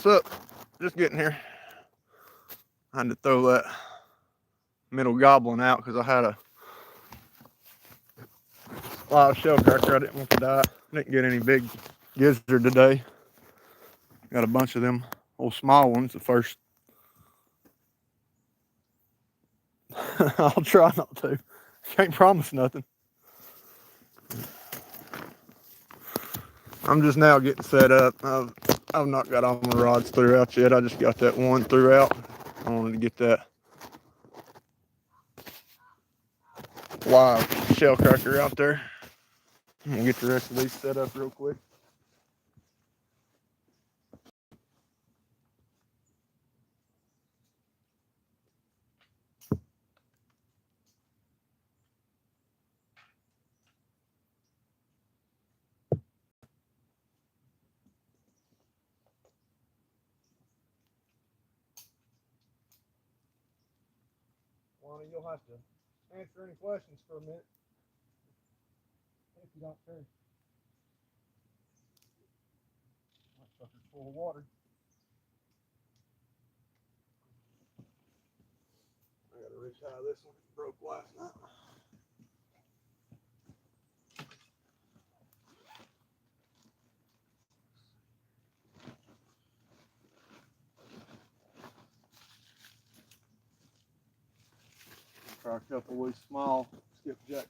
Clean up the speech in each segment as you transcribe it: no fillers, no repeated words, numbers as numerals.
what's up? Just getting here. I had to throw that middle goblin out because I had a live shell cracker. I didn't want to die. Didn't get any big gizzard today. Got a bunch of them old small ones. The first, I'll try not to. Can't promise nothing. I'm just now getting set up. I've not got all my rods threw out yet. I just got that one threw out. I wanted to get that live shell cracker out there. I'm gonna get the rest of these set up real quick. Lonnie, you'll have to answer any questions for a minute if you don't care. That sucker's full of water. I gotta retie this one. It broke last night. Try a couple of these small skipjack.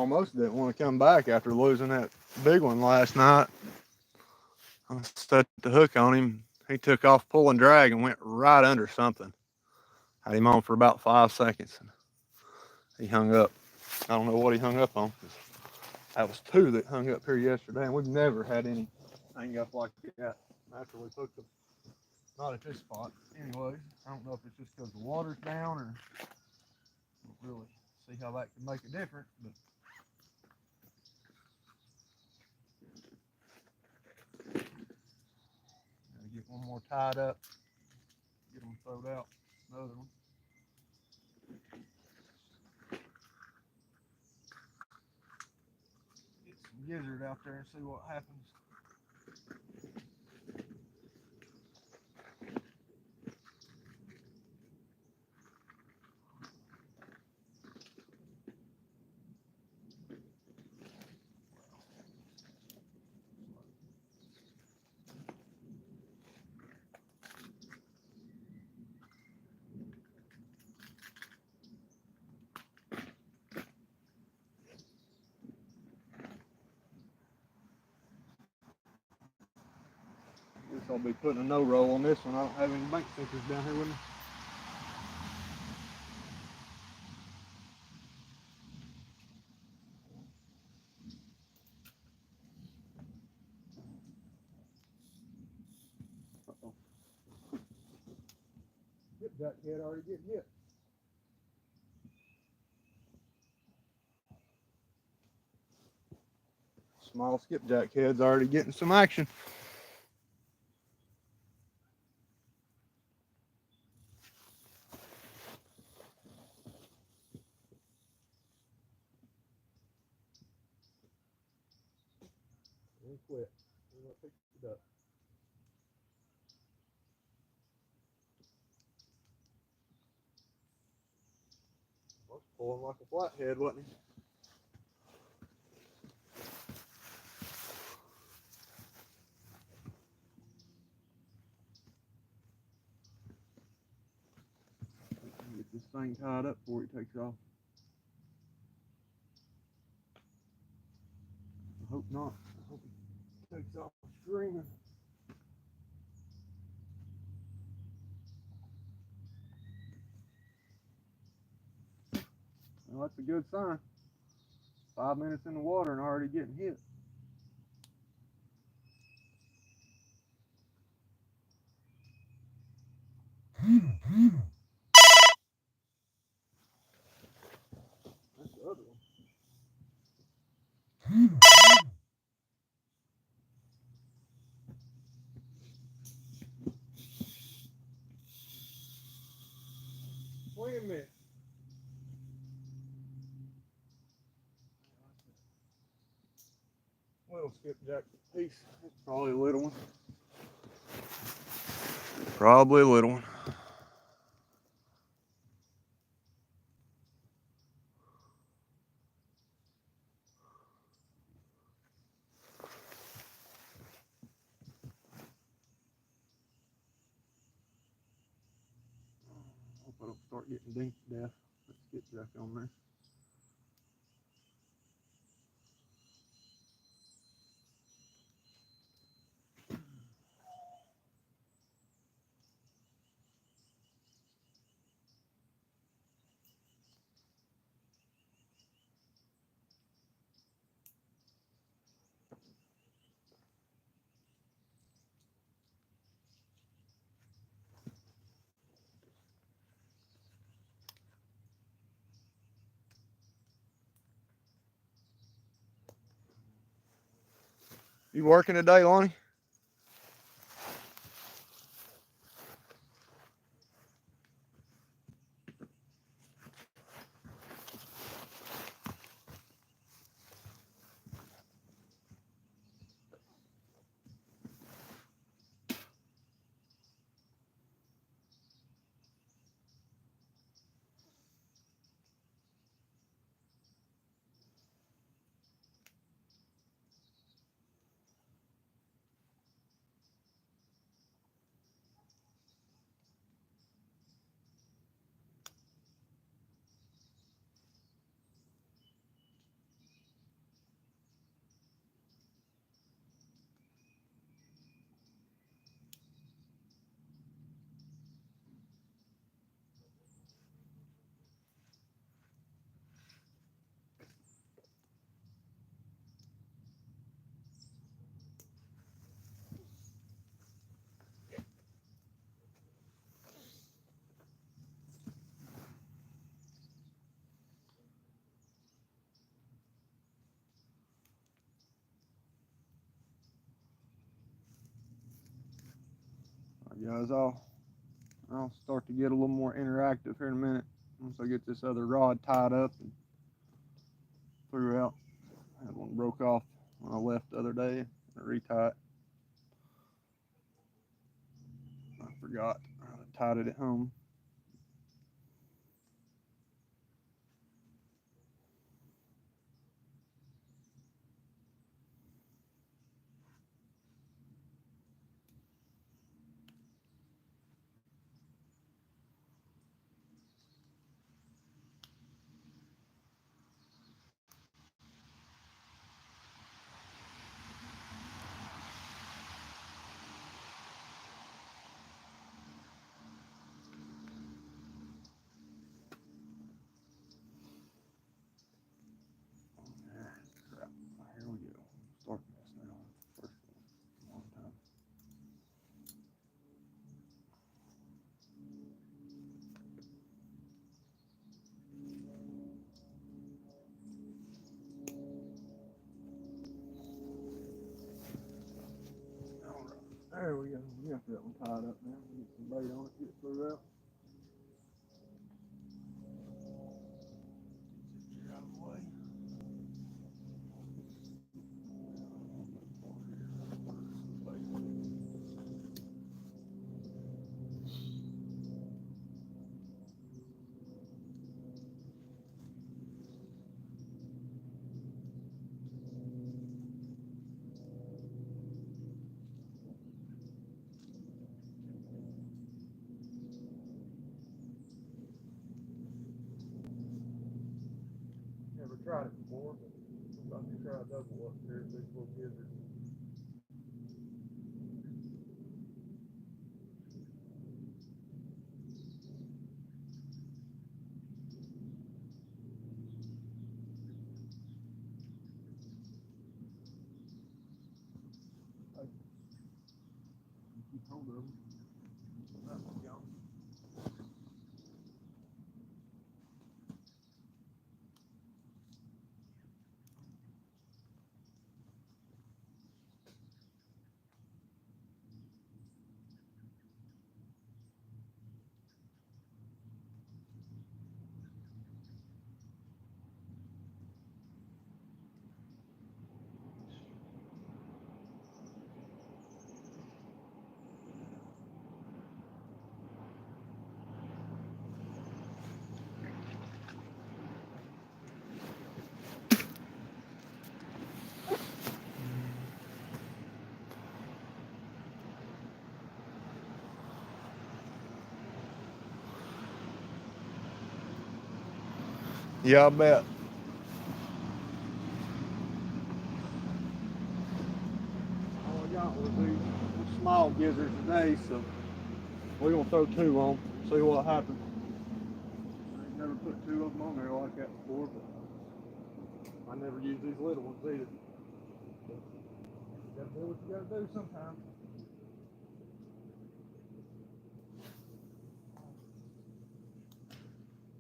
almost didn't want to come back after losing that big one last night. I set the hook on him. He took off pulling drag and went right under something. Had him on for about 5 seconds. And he hung up. I don't know what he hung up on. That was 2 that hung up here yesterday, and we've never had any hang up like that after we hooked them. Not at this spot. Anyways, I don't know if it's just because the water's down or I don't really see how that can make a difference, but gotta get one more tied up, get them thrown out. Another one. Get some gizzard out there and see what happens. Guess I'll be putting a no roll on this one. I don't have any bank stickers down here with me. Uh-oh. Skipjack head already getting hit. Small skipjack head's already getting some action. And quit. And I picked it up. Was pulling like a flathead, wasn't he? Get this thing tied up before he takes off. I hope not. I hope he takes off screaming. Well, that's a good sign. 5 minutes in the water and already getting hit. That's the other one. Wait a minute. Little skipjack piece. That's probably a little one. Probably a little one. Hope I don't start getting dinked to death. Let's get back on there. You working today, Lonnie? guys, I'll start to get a little more interactive here in a minute once I get this other rod tied up and threw out. I had one broke off when I left the other day. I retie it. I forgot. I tied it at home. Crap. Here we go. Starting this now. First one. Long time. All right. There we go. We got that one tied up now. Get some bait on it. Get it threw out. Get out of the way. Never tried it before, but I'm about to try a double up here at these little gizzards. Keep hold of them. That one's gone. Yeah, I bet. All I got was these small gizzards today, so we're gonna throw two on, see what happens. I ain't never put two of them on there like that before, but I never use these little ones either. But you gotta do what you gotta do sometimes.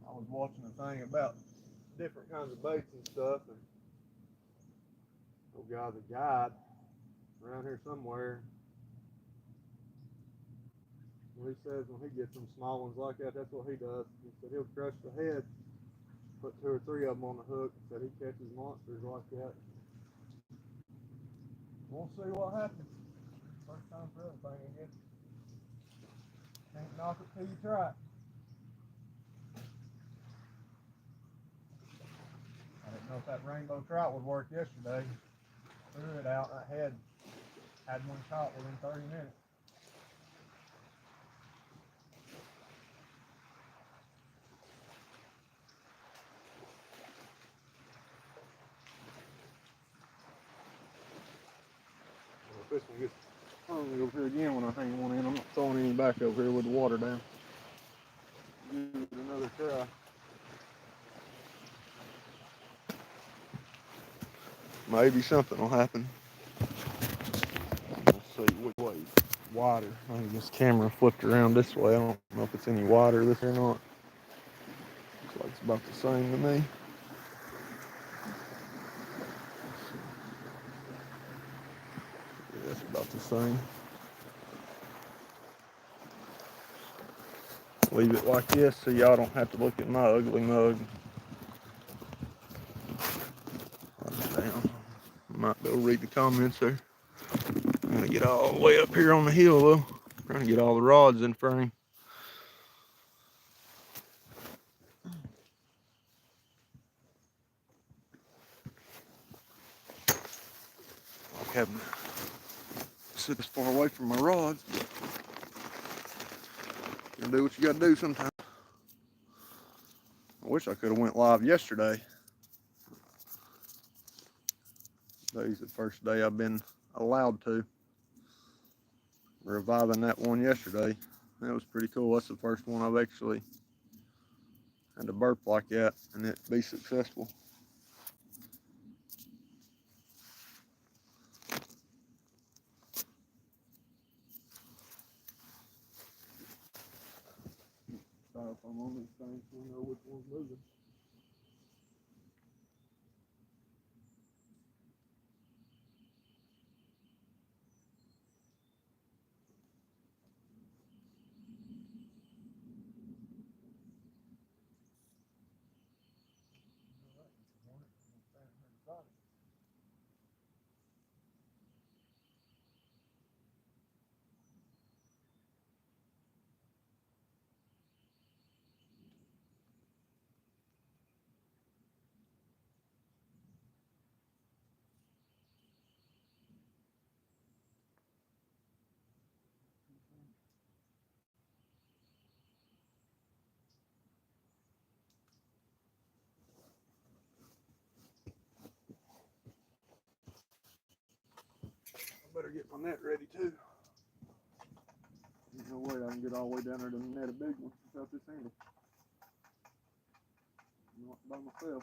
I was watching a thing about different kinds of baits and stuff, and oh guy's a guide around here somewhere. Well, he says when he gets some small ones like that, that's what he does. He said he'll crush the head, put two or three of them on the hook. He said he catches monsters like that. We'll see what happens. First time for everything, I guess. Can't knock it till you try it. I didn't know if that rainbow trout would work yesterday. Threw it out. I had one caught within 30 minutes. Well, if this one gets hung over here again when I hang one in, I'm not throwing any back over here with the water down. Give it another try. Maybe something will happen. Let's see which way wider. I think this camera flipped around this way. I don't know if it's any wider this or not. Looks like it's about the same to me. Yeah, it's about the same. leave it like this so y'all don't have to look at my ugly mug. Down. Might be able to read the comments there. I'm gonna get all the way up here on the hill though. Trying to get all the rods in frame. Like having to sit this far away from my rods. You gotta do what you gotta do sometimes. I wish I could have went live yesterday. Today's the first day I've been allowed to. Reviving that one yesterday. That was pretty cool. That's the first one I've actually had to burp like that and it be successful. If I'm on these things, we'll know which one's moving. I better get my net ready too. There's no way I can get all the way down there to net a big one without this handle. Not by myself.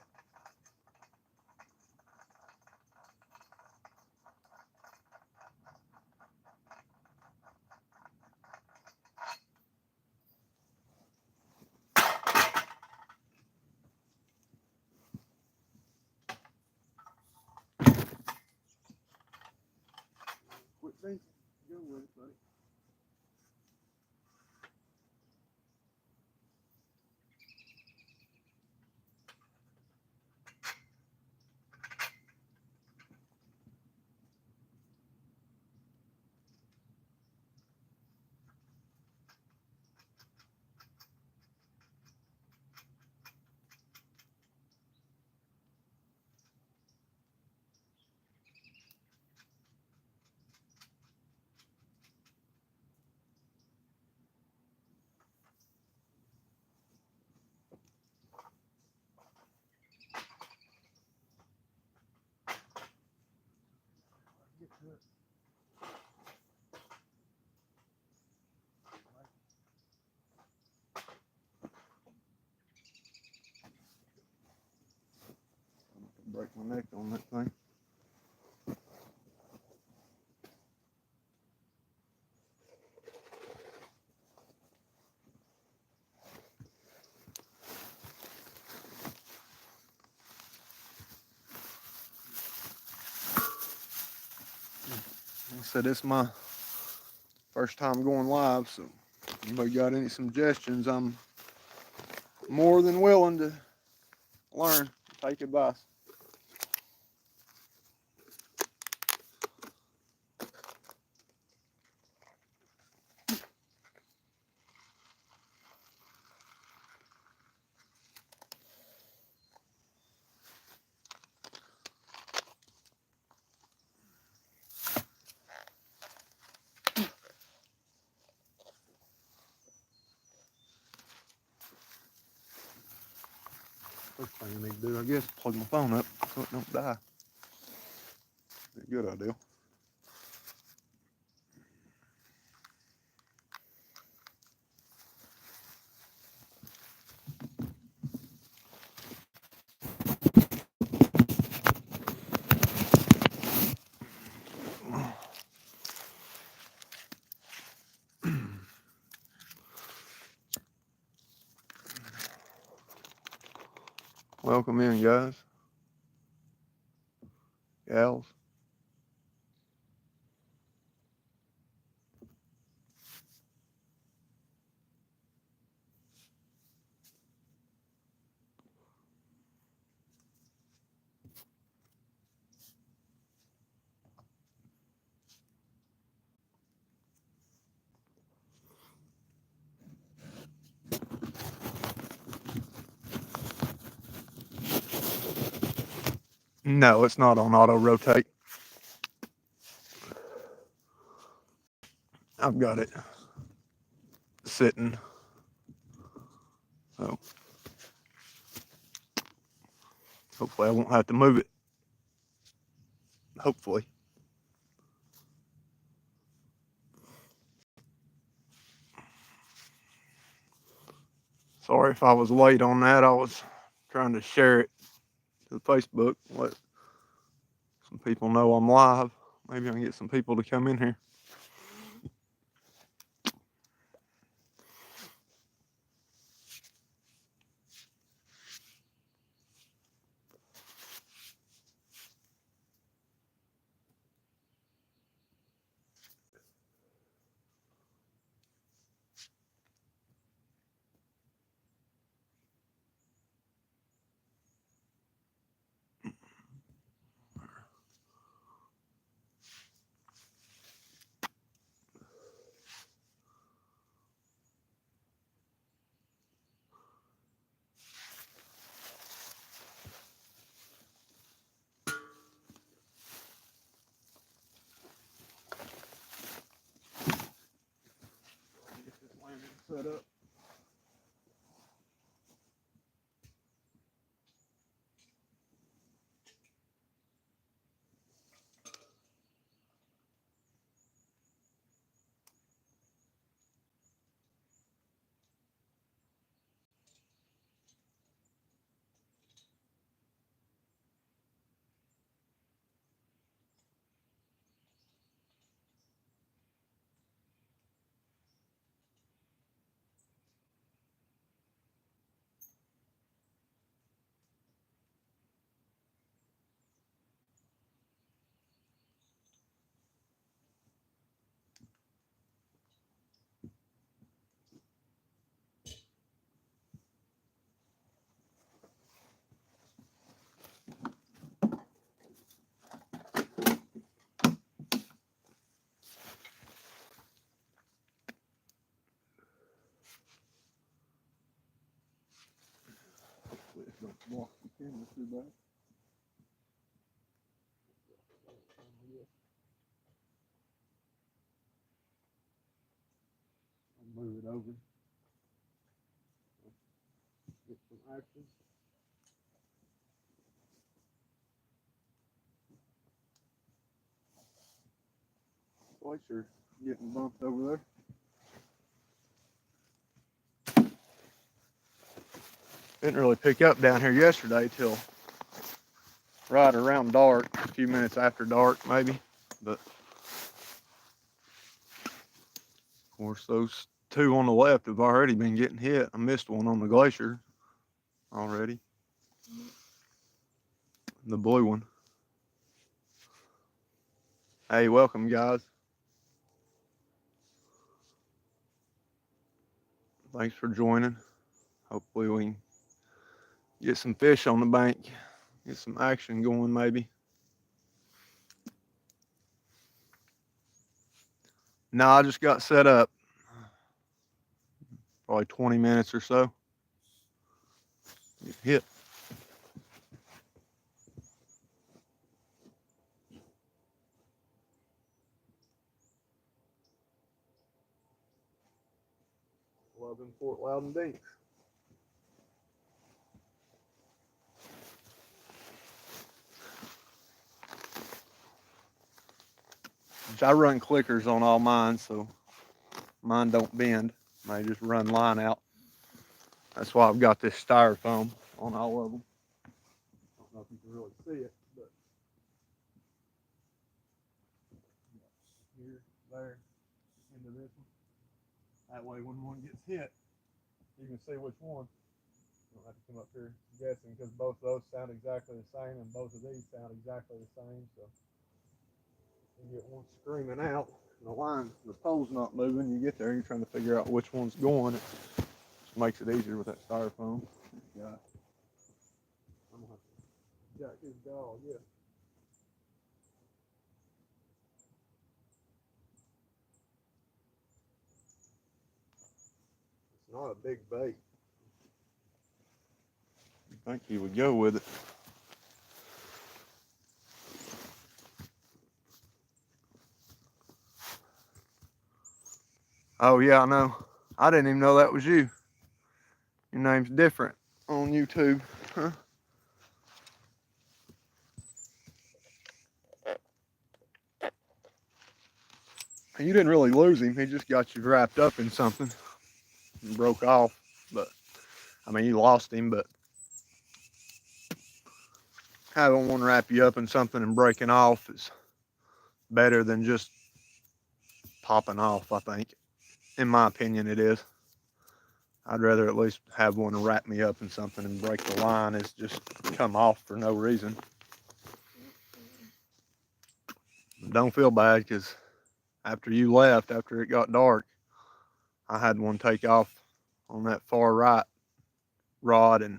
Quit thinking. Go with it, buddy. Get to it. Break my neck on that thing. Like I said, it's my first time going live, so if anybody got any suggestions, I'm more than willing to learn, take advice. First thing I need to do, I guess, plug my phone up so it don't die. Be a good idea. Welcome in, guys, gals. No, it's not on auto rotate. I've got it sitting. So hopefully I won't have to move it. Hopefully. Sorry if I was late on that. I was trying to share it to Facebook, let some people know I'm live. Maybe I can get some people to come in here. Get this landing set up. Please don't block the camera too bad. I'll move it over. Get some action. Glacier getting bumped over there. Didn't really pick up down here yesterday till right around dark, a few minutes after dark maybe. But of course those two on the left have already been getting hit. I missed one on the glacier already. The blue one. Hey, welcome guys. Thanks for joining. Hopefully we can get some fish on the bank, get some action going maybe. No, I just got set up. Probably 20 minutes or so. Get hit. Loving Fort Loudon Dinks. I run clickers on all mine, so mine don't bend. I just run line out. That's why I've got this styrofoam on all of them. I don't know if you can really see it, but here, there, into this one. That way when one gets hit, you can see which one. You don't have to come up here guessing because both of those sound exactly the same and both of these sound exactly the same. So you get one screaming out, and the pole's not moving. You get there, you're trying to figure out which one's going. It just makes it easier with that styrofoam. Yeah. I'm gonna have to jack his dog, yeah. It's not a big bait. I think he would go with it. Oh yeah, I know. I didn't even know that was you. Your name's different on YouTube. Huh? You didn't really lose him. He just got you wrapped up in something and broke off. But I mean, you lost him, but having one wrap you up in something and breaking off is better than just popping off, I think. In my opinion, it is. I'd rather at least have one wrap me up in something and break the line is just come off for no reason. Don't feel bad because after you left, after it got dark, I had one take off on that far right rod, and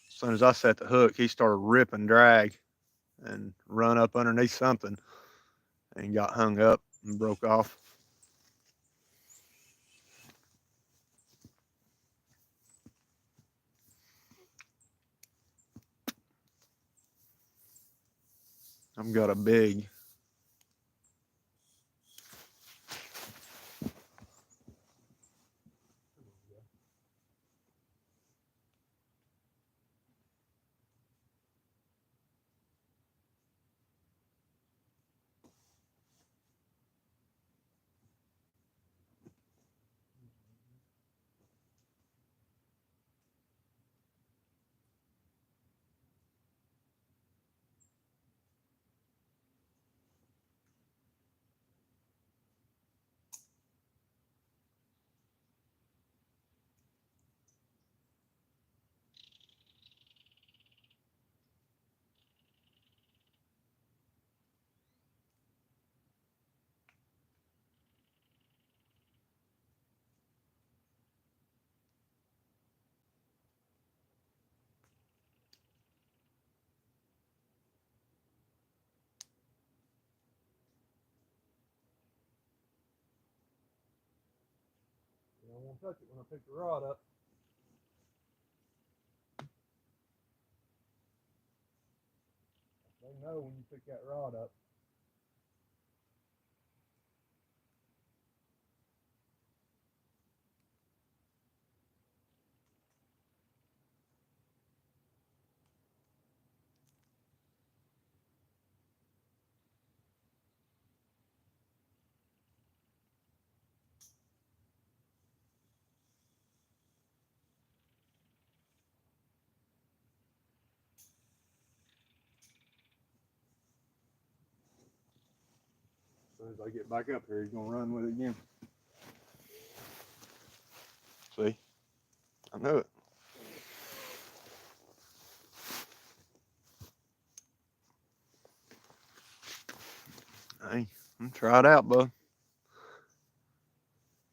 as soon as I set the hook, he started ripping drag and run up underneath something and got hung up and broke off. I've got a big. I won't touch it when I pick the rod up. They know when you pick that rod up. As soon as I get back up here, he's gonna run with it again. See? I knew it. Hey, try it out, bud.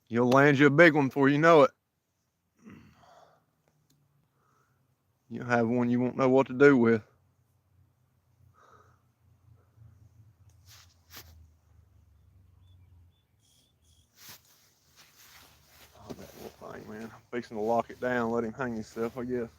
You'll land you a big one before you know it. You'll have one you won't know what to do with. Oh, that little thing, man. I'm fixing to lock it down, let him hang himself, I guess.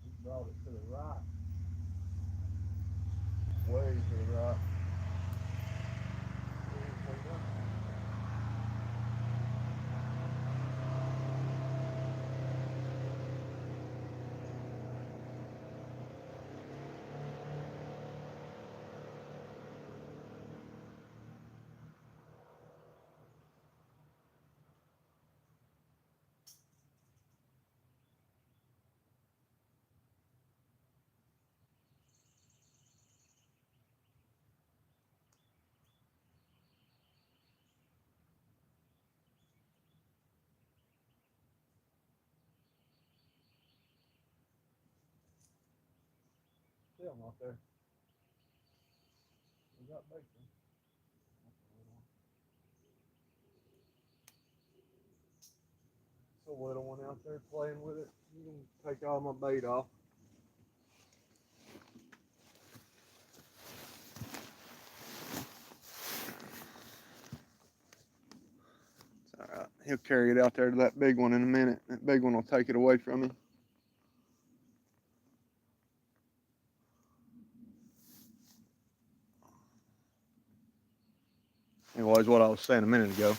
He brought it to the right. Way to the right. Still not there. We got bacon. It's a little one out there playing with it. You can take all my bait off. It's all right. He'll carry it out there to that big one in a minute. That big one will take it away from him. Anyways, what I was saying a minute ago,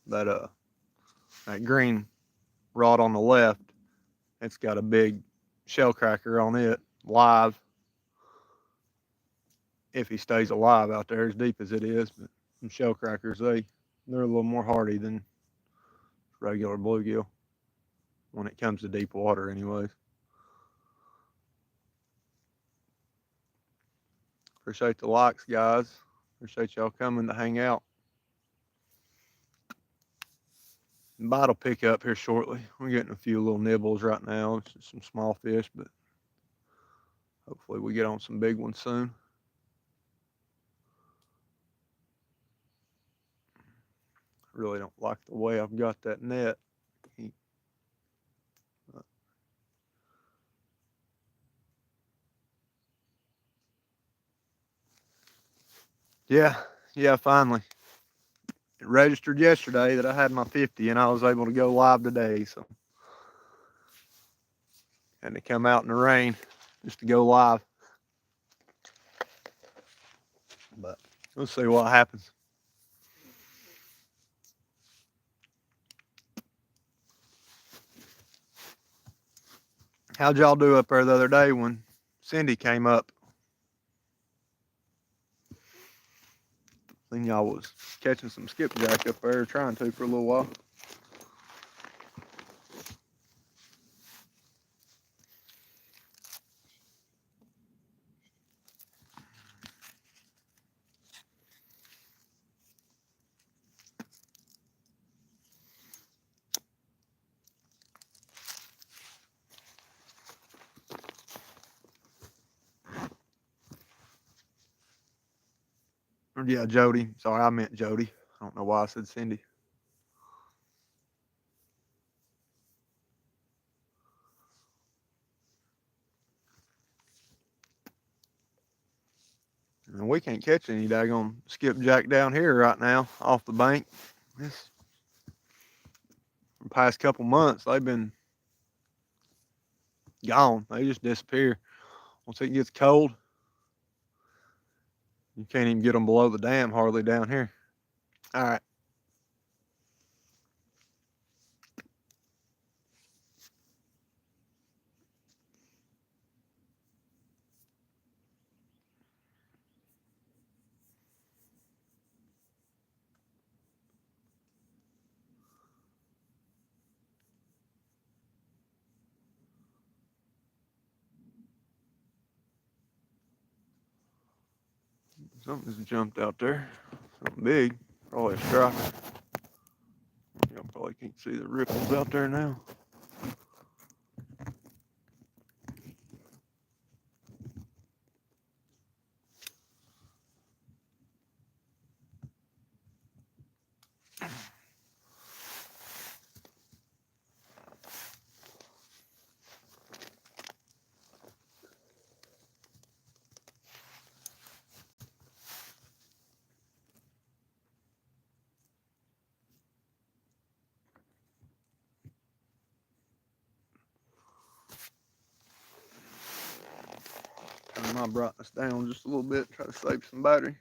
that that green rod on the left, it's got a big shell cracker on it, live. If he stays alive out there as deep as it is, but some shell crackers, they're a little more hardy than regular bluegill when it comes to deep water, anyways. Appreciate the likes, guys. Appreciate y'all coming to hang out. Bite will pick up here shortly. We're getting a few little nibbles right now. It's just some small fish, but hopefully we get on some big ones soon. I really don't like the way I've got that net. Yeah, finally. It registered yesterday that I had my 50 and I was able to go live today. So, had to come out in the rain just to go live. But we'll see what happens. How'd y'all do up there the other day when Cindy came up? I think y'all was catching some skipjack up there, trying to for a little while. Yeah, Jody. Sorry, I meant Jody. I don't know why I said Cindy. And we can't catch any daggone skipjack down here right now off the bank. This the past couple months, they've been gone. They just disappear. Once it gets cold, you can't even get them below the dam hardly down here. All right. Something's jumped out there. Something big. Probably a striper. Y'all probably can't see the ripples out there now. Turn my brightness down just a little bit, try to save some battery.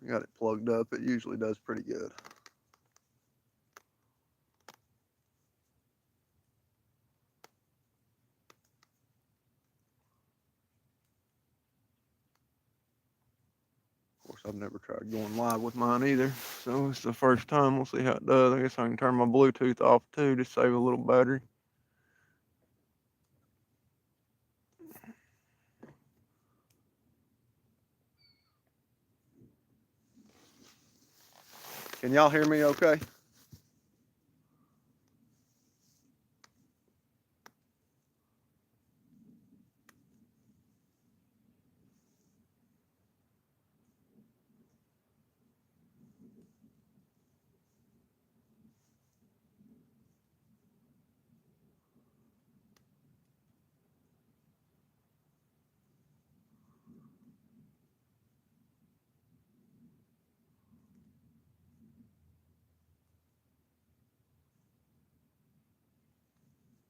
I got it plugged up. It usually does pretty good. Of course, I've never tried going live with mine either, so it's the first time. We'll see how it does. I guess I can turn my Bluetooth off too to save a little battery. Can y'all hear me okay?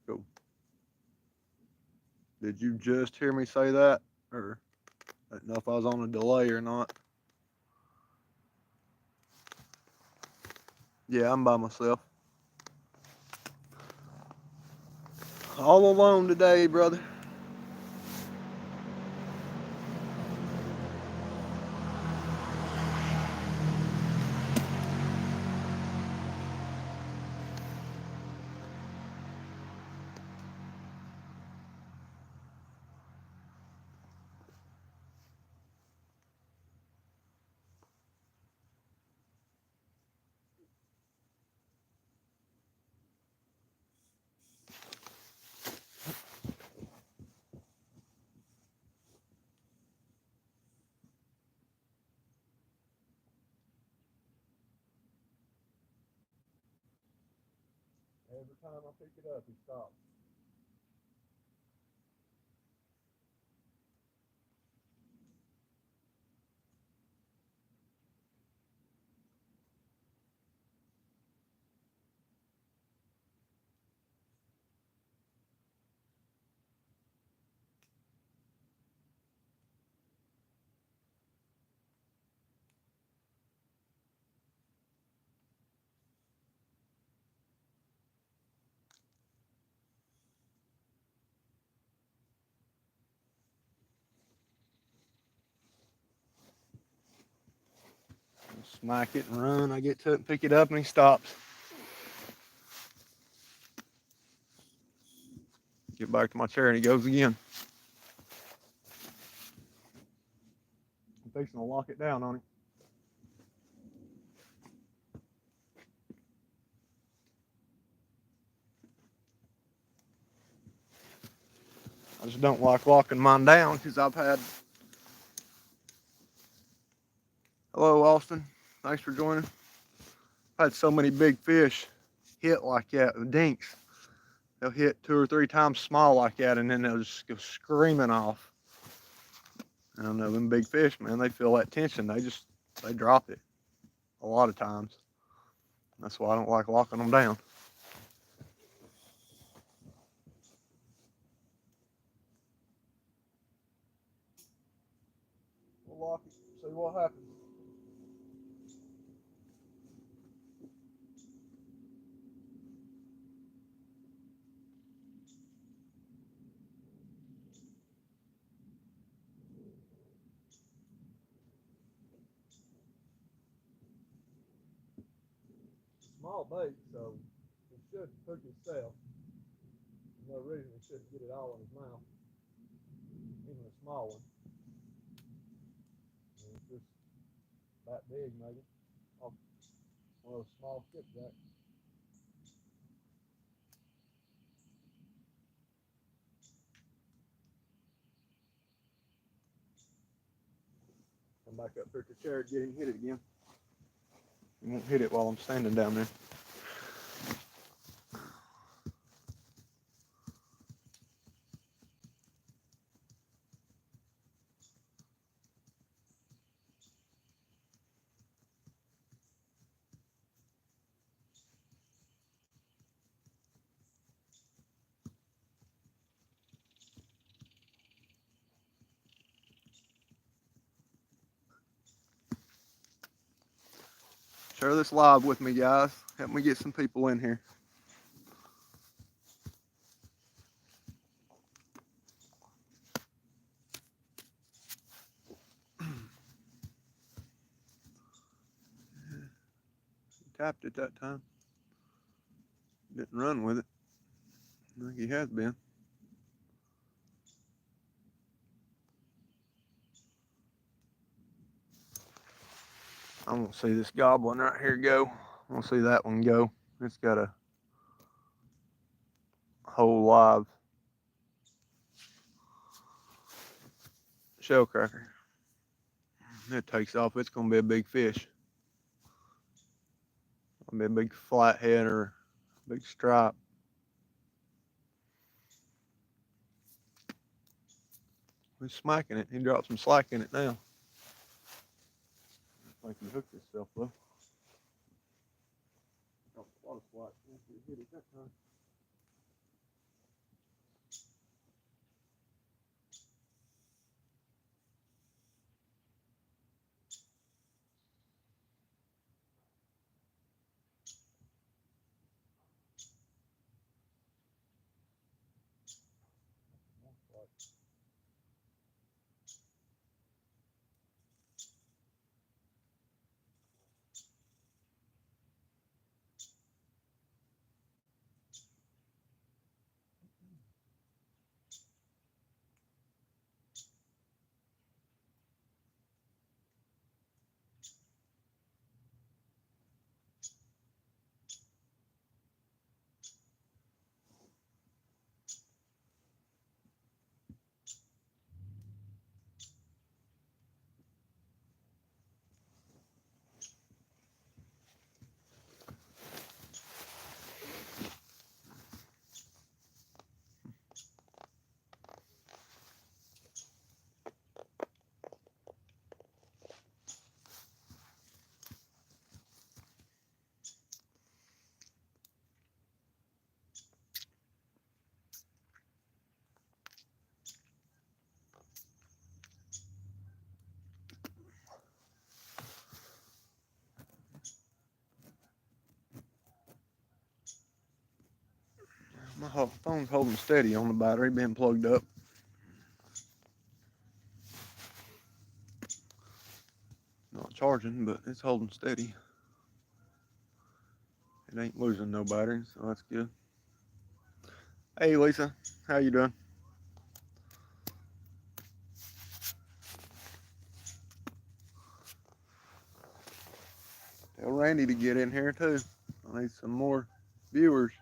Cool. Did you just hear me say that? Or I didn't know if I was on a delay or not. Yeah, I'm by myself. All alone today, brother. Every time I pick it up, he stops. Smack it and run. I get to it and pick it up and he stops. Get back to my chair and he goes again. I'm fixing to lock it down on him. I just don't like locking mine down because I've had. Hello, Austin. Thanks for joining. I've had so many big fish hit like that, the dinks. They'll hit 2 or 3 times small like that, and then they'll just go screaming off. I don't know, them big fish, man, they feel that tension. They drop it a lot of times. That's why I don't like locking them down. We'll lock it, see what happens. Small bait, so he should cook himself. No reason he shouldn't get it all in his mouth, even a small one. And it's just that big, maybe. Off one of those small skipjacks. Come back up here to the chair and get him hit it again. He won't hit it while I'm standing down there. Share this live with me, guys. Help me get some people in here. Tapped it that time. Didn't run with it. I think he has been. I want to see this goblin right here go. I want to see that one go. It's got a whole live shell cracker. It takes off. It's going to be a big fish. It'll be a big flathead or a big stripe. He's smacking it. He dropped some slack in it now. I think he hooked himself though. Dropped a lot of slack. He hit it that time. My phone's holding steady on the battery being plugged up. Not charging, but it's holding steady. It ain't losing no battery, so that's good. Hey Lisa, how you doing? Tell Randy to get in here too. I need some more viewers.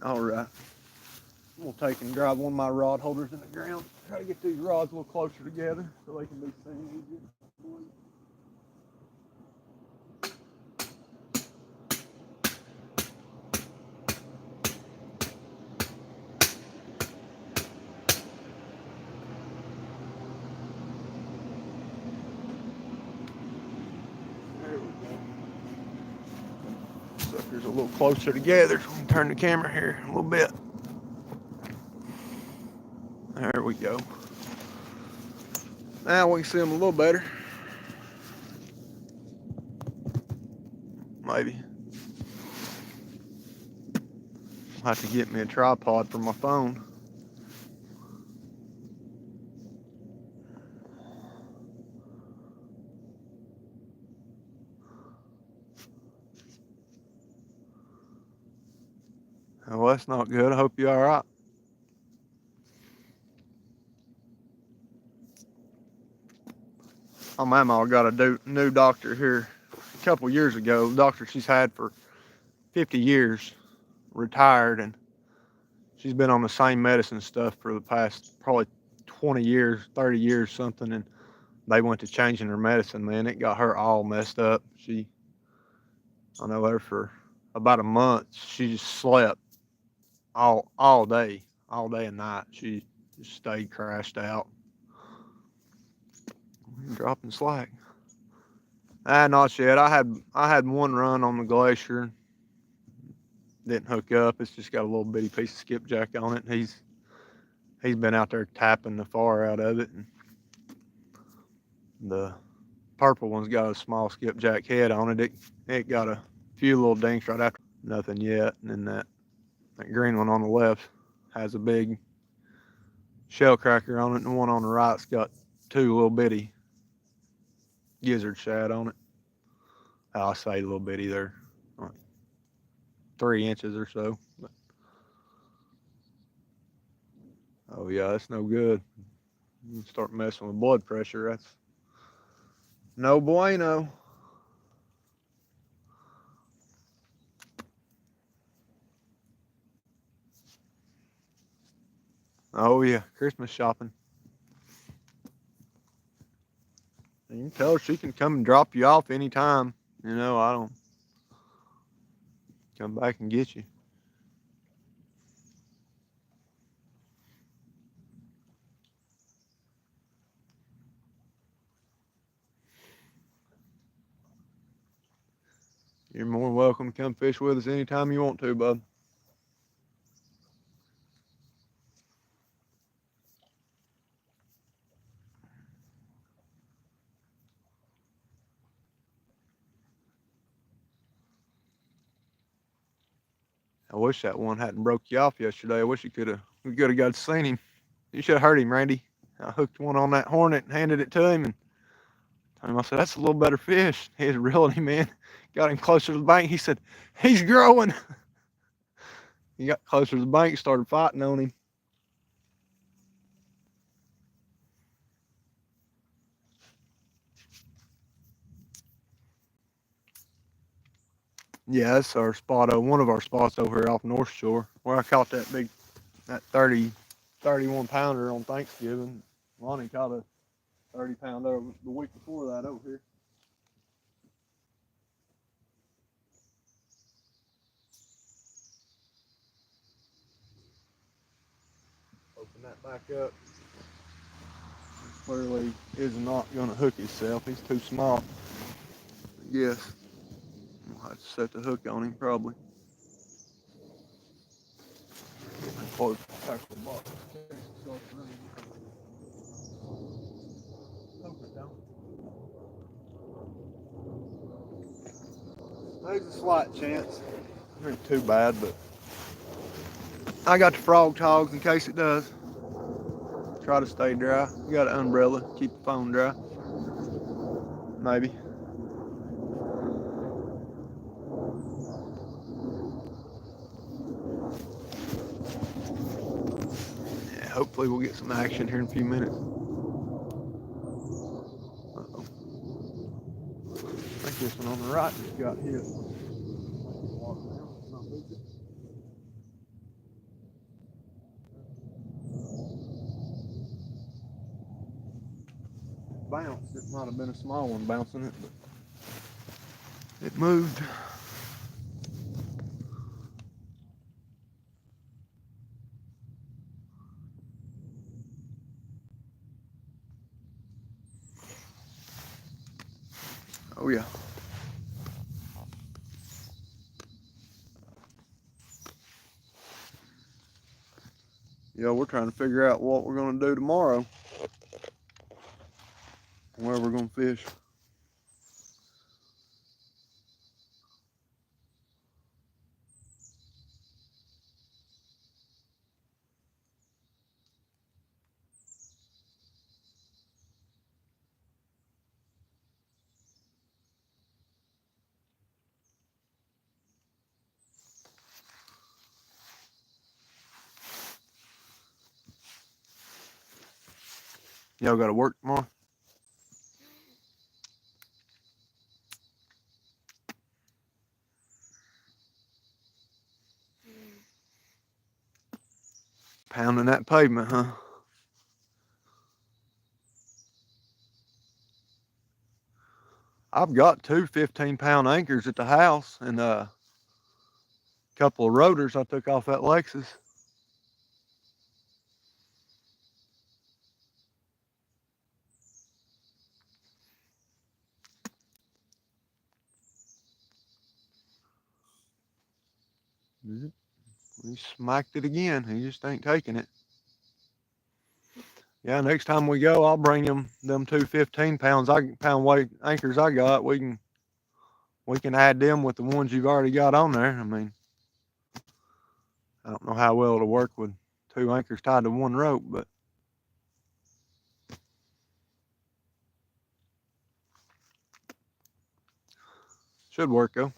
All right. I'm gonna take and drive one of my rod holders in the ground. Try to get these rods a little closer together so they can be seen easier. There we go. Suckers a little closer together so we can turn the camera here a little bit. There we go. Now we can see them a little better. Maybe. I'll have to get me a tripod for my phone. Well, that's not good. I hope you're all right. My mama got a new doctor here a couple years ago. Doctor she's had for 50 years, retired, and she's been on the same medicine stuff for the past probably 20 years, 30 years, something. And they went to changing her medicine, man. It got her all messed up. I know her for about a month. She just slept all day and night. She just stayed crashed out. Dropping slack. Not yet. I had one run on the glacier. Didn't hook up. It's just got a little bitty piece of skipjack on it. He's been out there tapping the far out of it. And the purple one's got a small skipjack head on it. It got a few little dinks right after. Nothing yet. And then that green one on the left has a big shell cracker on it, and the one on the right's got two little bitty gizzard shad on it. I'll say a little bitty, they're like 3 inches or so. But, oh yeah, that's no good. You start messing with blood pressure, that's no bueno. Oh yeah, Christmas shopping. And you can tell her she can come and drop you off anytime. You know, I don't come back and get you. You're more than welcome to come fish with us anytime you want to, bud. I wish that one hadn't broke you off yesterday. I wish we could have got to seen him. You should have heard him, Randy. I hooked one on that hornet and handed it to him, and I said, "That's a little better fish." He was reeling him in, got him closer to the bank. He said, "He's growing." He got closer to the bank, started fighting on him. Yeah, that's our spot. One of our spots over here off North Shore, where I caught that 30 31 pounder on Thanksgiving. Lonnie caught a 30 pounder the week before that over here. Open that back up. Clearly is not going to hook himself. He's too small. Yes. I'll have to set the hook on him probably. Close the tackle box. There's a slight chance. Not too bad, but I got the frog togs in case it does. Try to stay dry. You got an umbrella, keep the phone dry. Maybe. Yeah, hopefully we'll get some action here in a few minutes. Uh-oh. I think this one on the right just got hit. Bounced. It might have been a small one bouncing it, but it moved. Oh yeah. Yeah, we're trying to figure out what we're going to do tomorrow. Where we're going to fish. Y'all got to work tomorrow? Pounding that pavement, huh? I've got two 15-pound anchors at the house and a couple of rotors I took off that Lexus. He smacked it again. He just ain't taking it. Yeah, next time we go, I'll bring him them two 15-pound weight anchors I got. We can add them with the ones you've already got on there. I mean, I don't know how well it'll work with two anchors tied to one rope, but should work though.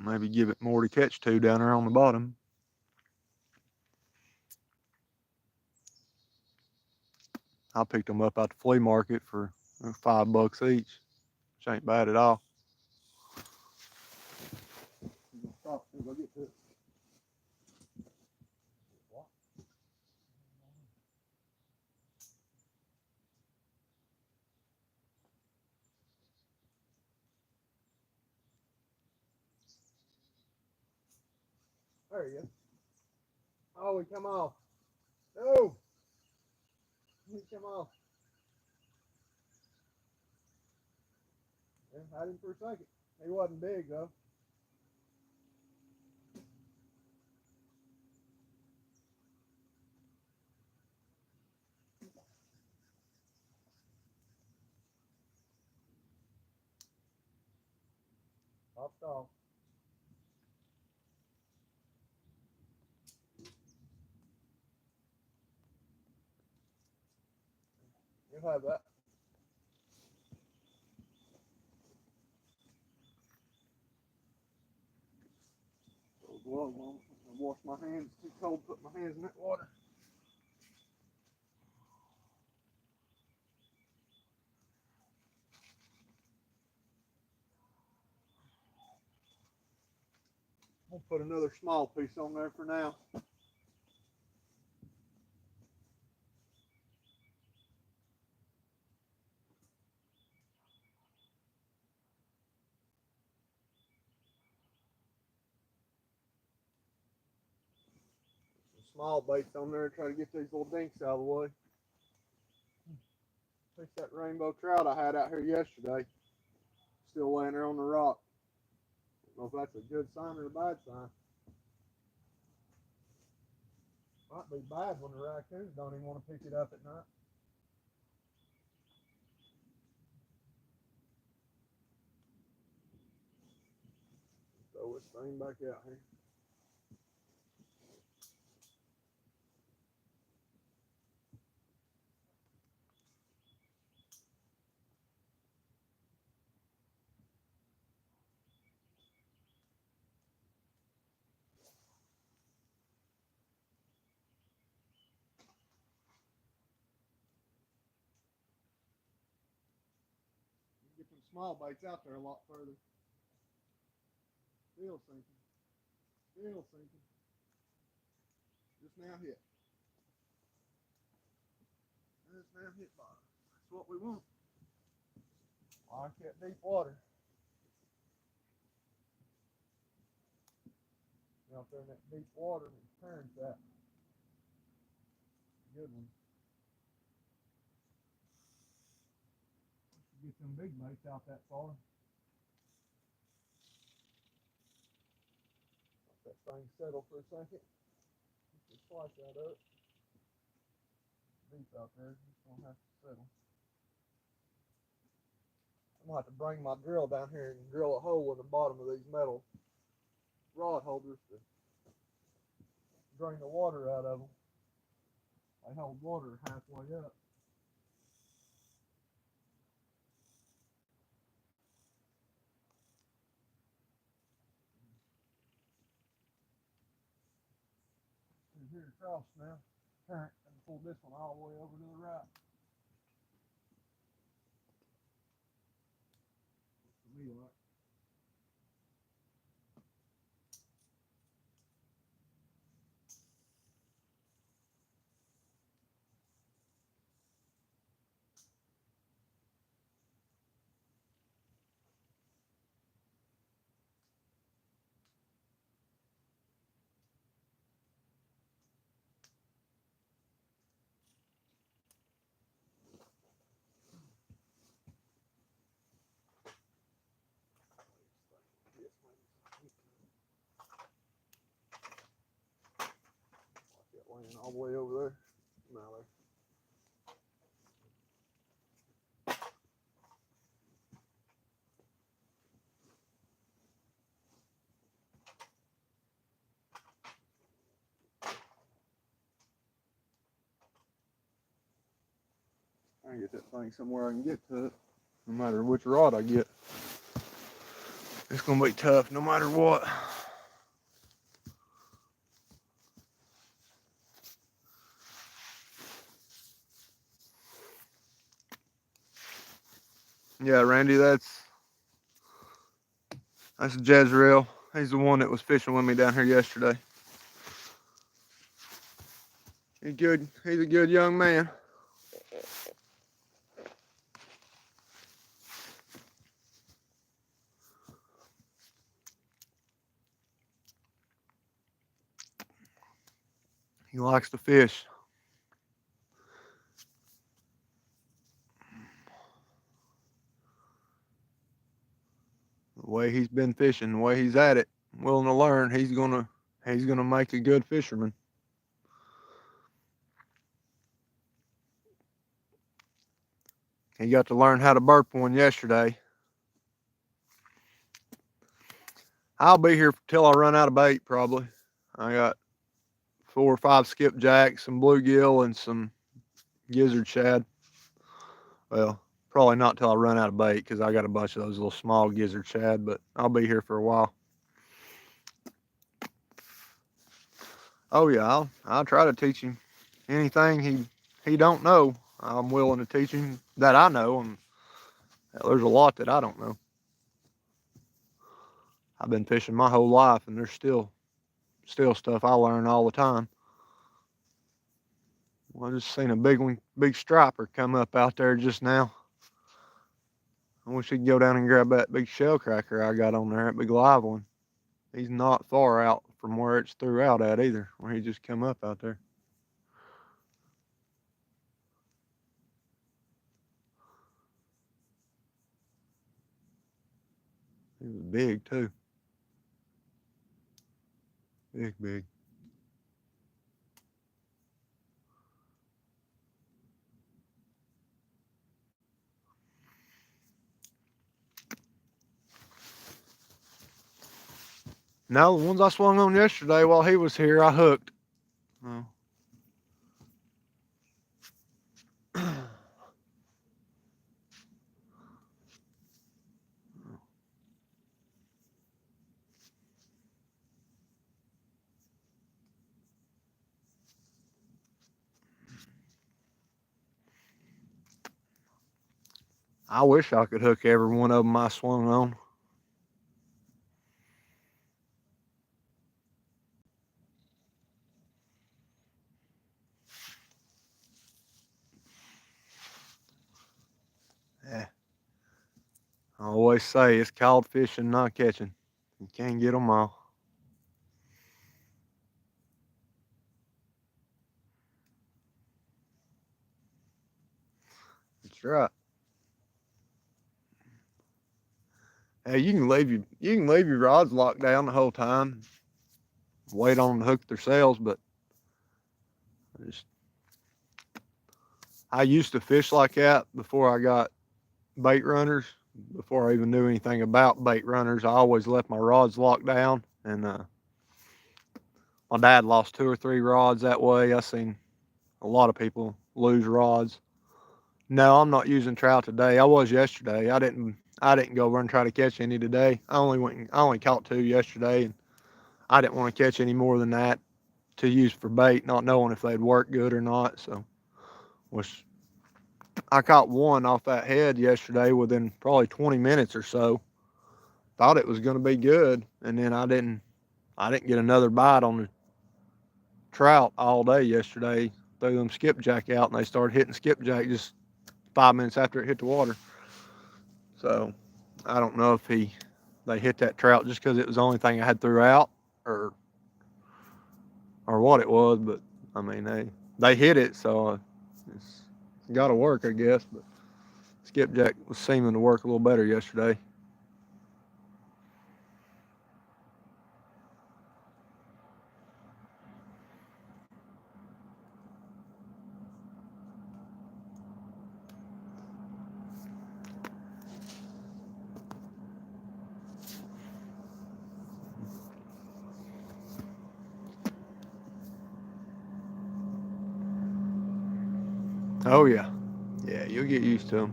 Maybe give it more to catch to down there on the bottom. I picked them up at the flea market for $5 each, which ain't bad at all. There you go. Oh, he come off. No, he come off. Yeah, had him for a second. He wasn't big though. Popped off. You'll have that. Glove on. I wash my hands. It's too cold to put my hands in that water. I'll put another small piece on there for now. small baits on there and try to get these little dinks out of the way. Fished that rainbow trout I had out here yesterday. Still laying there on the rock. Don't know if that's a good sign or a bad sign. Might be bad when the raccoons don't even want to pick it up at night. Throw this thing back out here. Get some small bites out there a lot further. Still sinking. Still sinking. Just now hit. Just now hit bottom. That's what we want. Like that deep water. Out there in that deep water, it turns that. Good one. Get them big baits out that far. Let that thing settle for a second. Just slice that up. Deep out there, it's gonna have to settle. I'm gonna have to bring my drill down here and drill a hole in the bottom of these metal rod holders to drain the water out of them. They hold water halfway up. Here across now. Turn it and pull this one all the way over to the right. Looks to me like. Laying all the way over there. Now there. I can get that thing somewhere I can get to it, no matter which rod I get. It's gonna be tough no matter what. Yeah, Randy, that's Jezreel. He's the one that was fishing with me down here yesterday. He's good. He's a good young man. He likes to fish. The way he's been fishing, the way he's at it, willing to learn, he's gonna make a good fisherman. He got to learn how to burp one yesterday. I'll be here till I run out of bait, probably. I got 4 or 5 skipjacks, some bluegill, and some gizzard shad. Well, probably not till I run out of bait, because I got a bunch of those little small gizzard shad, but I'll be here for a while. Oh yeah, I'll try to teach him anything he don't know. I'm willing to teach him that I know, and there's a lot that I don't know. I've been fishing my whole life, and there's still stuff I learn all the time. Well, I just seen a big striper come up out there just now. I wish he'd go down and grab that big shell cracker I got on there, that big live one. He's not far out from where it's threw out at either, where he just come up out there. He was big too. Big, big. No, the ones I swung on yesterday while he was here, I hooked. Oh. I wish I could hook every one of them I swung on. Yeah. I always say it's called fishing, not catching. You can't get them all. That's right. Hey, you can leave your rods locked down the whole time. Wait on them to hook themselves, but just, I used to fish like that before I got bait runners. Before I even knew anything about bait runners, I always left my rods locked down, and my dad lost 2 or 3 rods that way. I seen a lot of people lose rods. No, I'm not using trout today. I was yesterday. I didn't go run and try to catch any today. I only caught 2 yesterday, and I didn't want to catch any more than that to use for bait, not knowing if they'd work good or not. So was I caught one off that head yesterday within probably 20 minutes or so. Thought it was going to be good, and then I didn't get another bite on the trout all day yesterday. Threw them skipjack out, and they started hitting skipjack just 5 minutes after it hit the water. So I don't know if they hit that trout just because it was the only thing I had threw out, or what it was. But I mean they hit it, so it's got to work, I guess. But skipjack was seeming to work a little better yesterday. Oh yeah, yeah, you'll get used to them.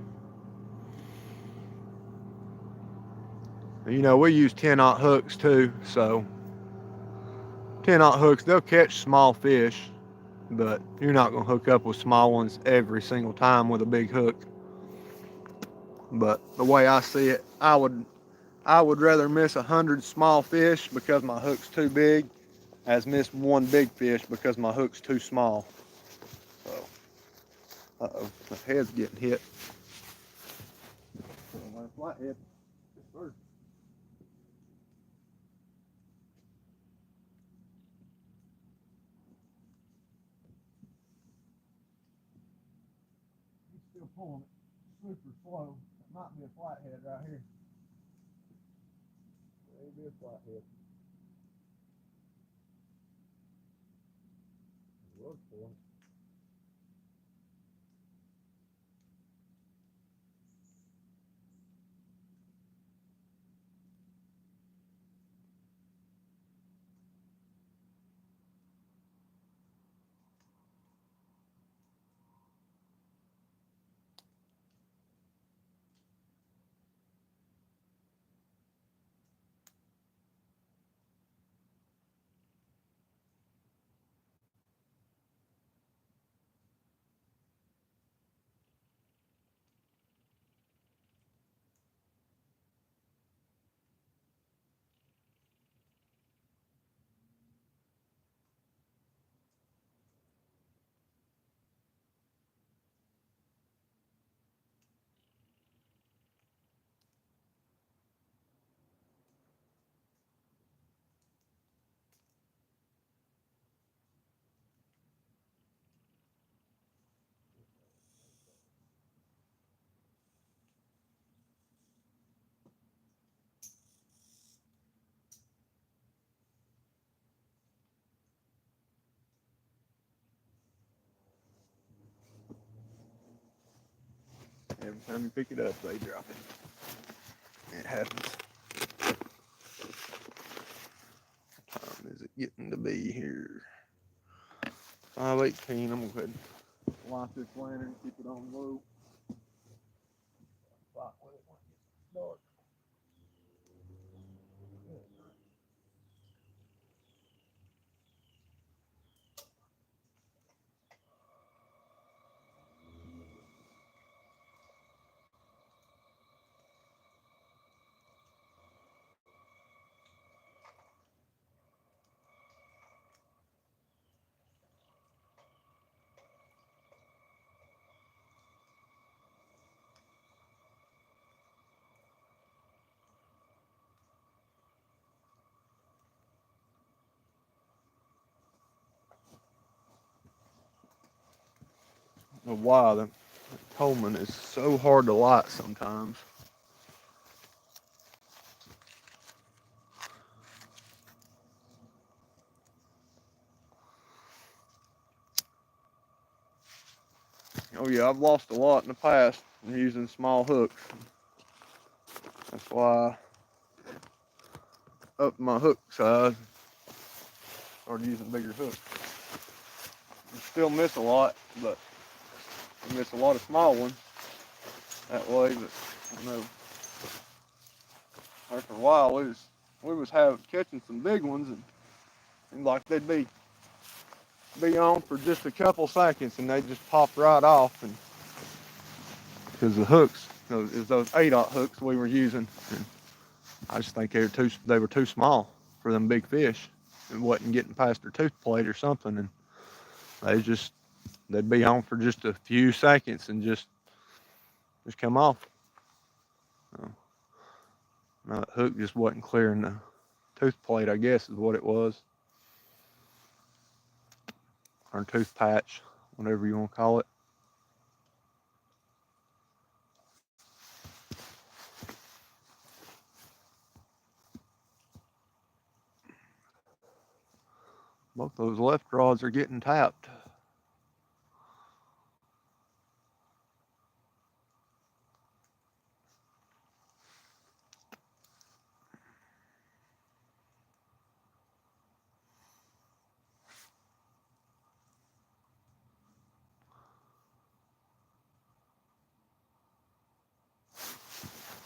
You know, we use 10-aught hooks too, so 10-aught hooks, they'll catch small fish, but you're not going to hook up with small ones every single time with a big hook. But the way I see it, I would rather miss 100 small fish because my hook's too big as miss one big fish because my hook's too small. So, uh-oh, my head's getting hit. Flathead. First. He's still pulling it super slow. It might be a flathead right here. Maybe a flathead. Look for it. Every time you pick it up, they drop it. It happens. What time is it getting to be here? 5:18. I'm gonna go ahead and light this lantern, keep it on low. Fight with it when it gets dark. I don't know why the Coleman is so hard to light sometimes. Oh yeah, I've lost a lot in the past from using small hooks. That's why I upped my hook size, started using bigger hooks. I still miss a lot, but I miss a lot of small ones that way. But I know after a while we was catching some big ones, and like they'd be on for just a couple seconds and they just pop right off, and because the hooks, those 8/0 hooks we were using, and I just think they were too small for them big fish. It wasn't getting past their tooth plate or something, and they'd be on for just a few seconds and just come off. So, no, that hook just wasn't clearing the tooth plate, I guess is what it was, or tooth patch, whatever you want to call it. Both those left rods are getting tapped.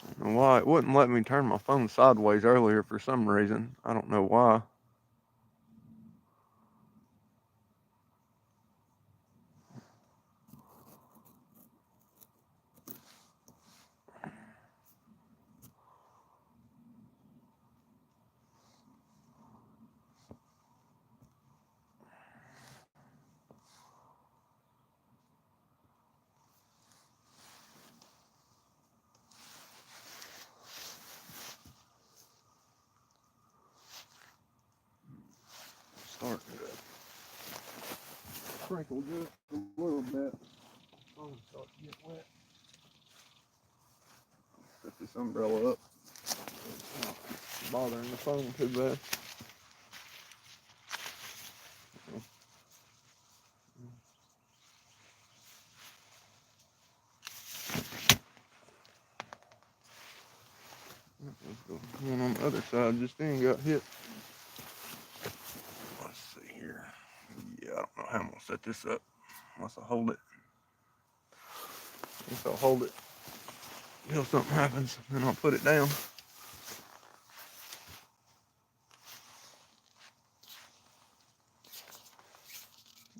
I don't know why it wouldn't let me turn my phone sideways earlier for some reason. I don't know why. Starting to crinkle just a little bit. Phone starts to get wet. Set this umbrella up. It's not bothering the phone too bad. One on the other side just then got hit. Let's see here. Yeah, I don't know how I'm gonna set this up unless I hold it. If I'll hold it until something happens, then I'll put it down.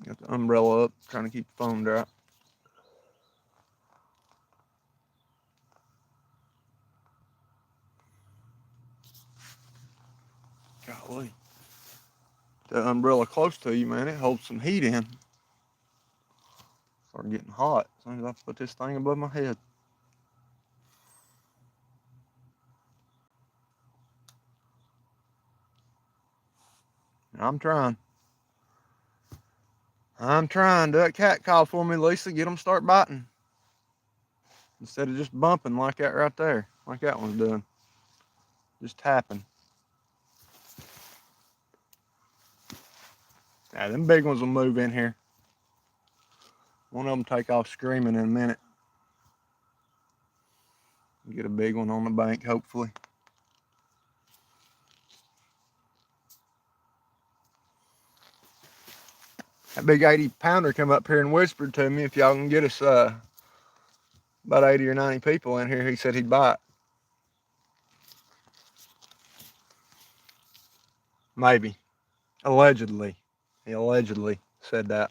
Got the umbrella up, trying to keep the phone dry. Golly. The umbrella close to you, man, it holds some heat in. Started getting hot as soon as I put this thing above my head. I'm trying. Do that cat call for me, Lisa. Get them start biting. Instead of just bumping like that right there, like that one's doing. Just tapping. Now, them big ones will move in here. One of them take off screaming in a minute. Get a big one on the bank, hopefully. That big 80-pounder come up here and whispered to me, if y'all can get us about 80 or 90 people in here, he said he'd buy it. Maybe. Allegedly. He allegedly said that.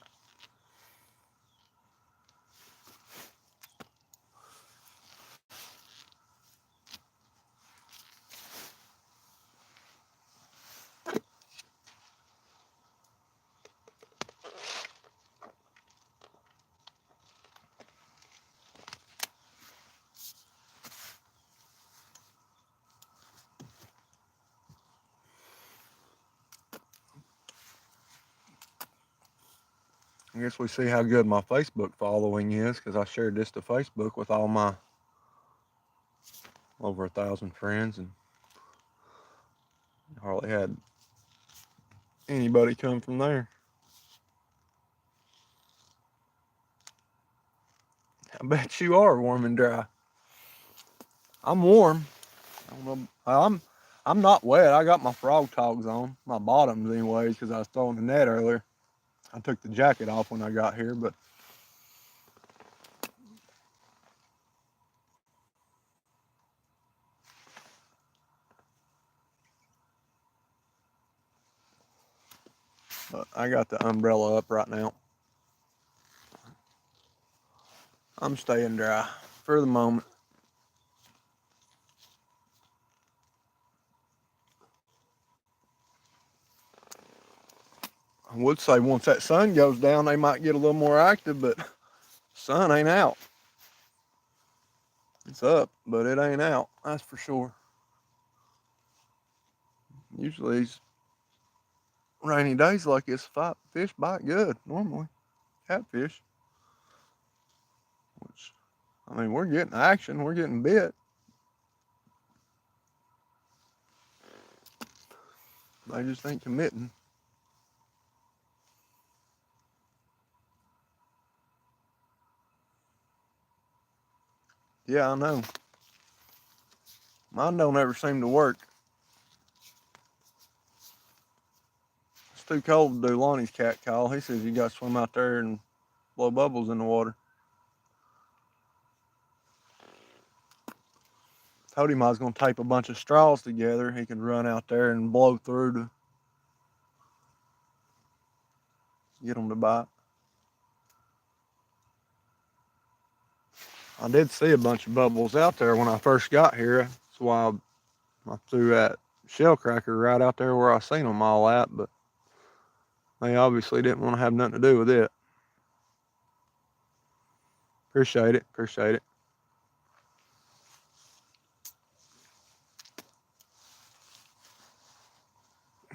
I guess we see how good my Facebook following is, because I shared this to Facebook with all my over 1,000 friends, and hardly had anybody come from there. I bet you are warm and dry. I'm warm. I don't know. I'm not wet. I got my frog togs on, my bottoms anyways, because I was throwing the net earlier. I took the jacket off when I got here, but I got the umbrella up right now. I'm staying dry for the moment. I would say once that sun goes down, they might get a little more active, but sun ain't out. It's up, but it ain't out. That's for sure. Usually these rainy days like this, fish bite good normally. Catfish. Which, I mean, we're getting action. We're getting bit. They just ain't committing. Yeah, I know. Mine don't ever seem to work. It's too cold to do Lonnie's cat call. He says you got to swim out there and blow bubbles in the water. Told him I was going to tape a bunch of straws together. He could run out there and blow through to get them to bite. I did see a bunch of bubbles out there when I first got here. That's why I threw that shell cracker right out there where I seen them all at, but they obviously didn't want to have nothing to do with it. Appreciate it. Appreciate it.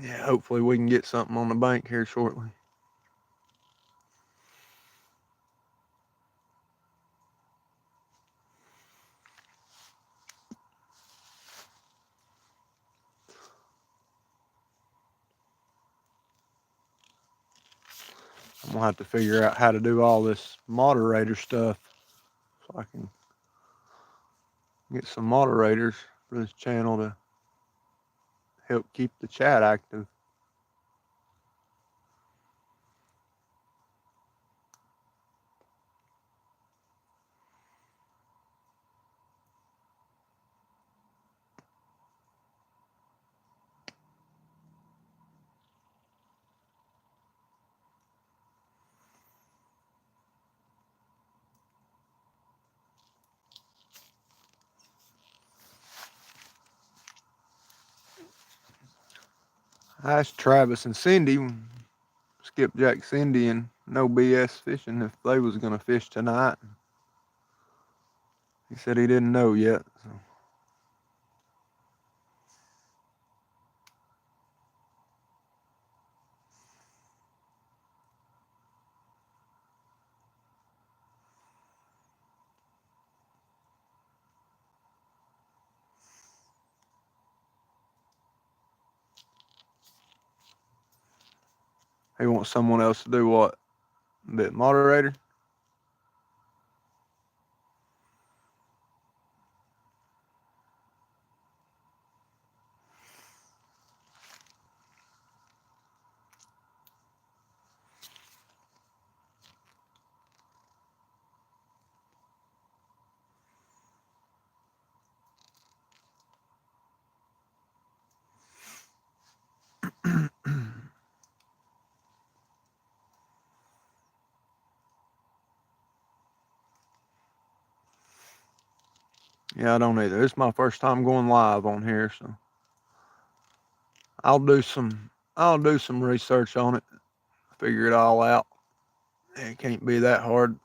Yeah, hopefully we can get something on the bank here shortly. I'm gonna have to figure out how to do all this moderator stuff so I can get some moderators for this channel to help keep the chat active. I asked Travis and Cindy, Skipjack Cindy and No BS Fishing, if they was gonna fish tonight. He said he didn't know yet. So. He wants someone else to do what? Bit moderator? Yeah, I don't either. It's my first time going live on here, so I'll do some research on it, figure it all out. It can't be that hard.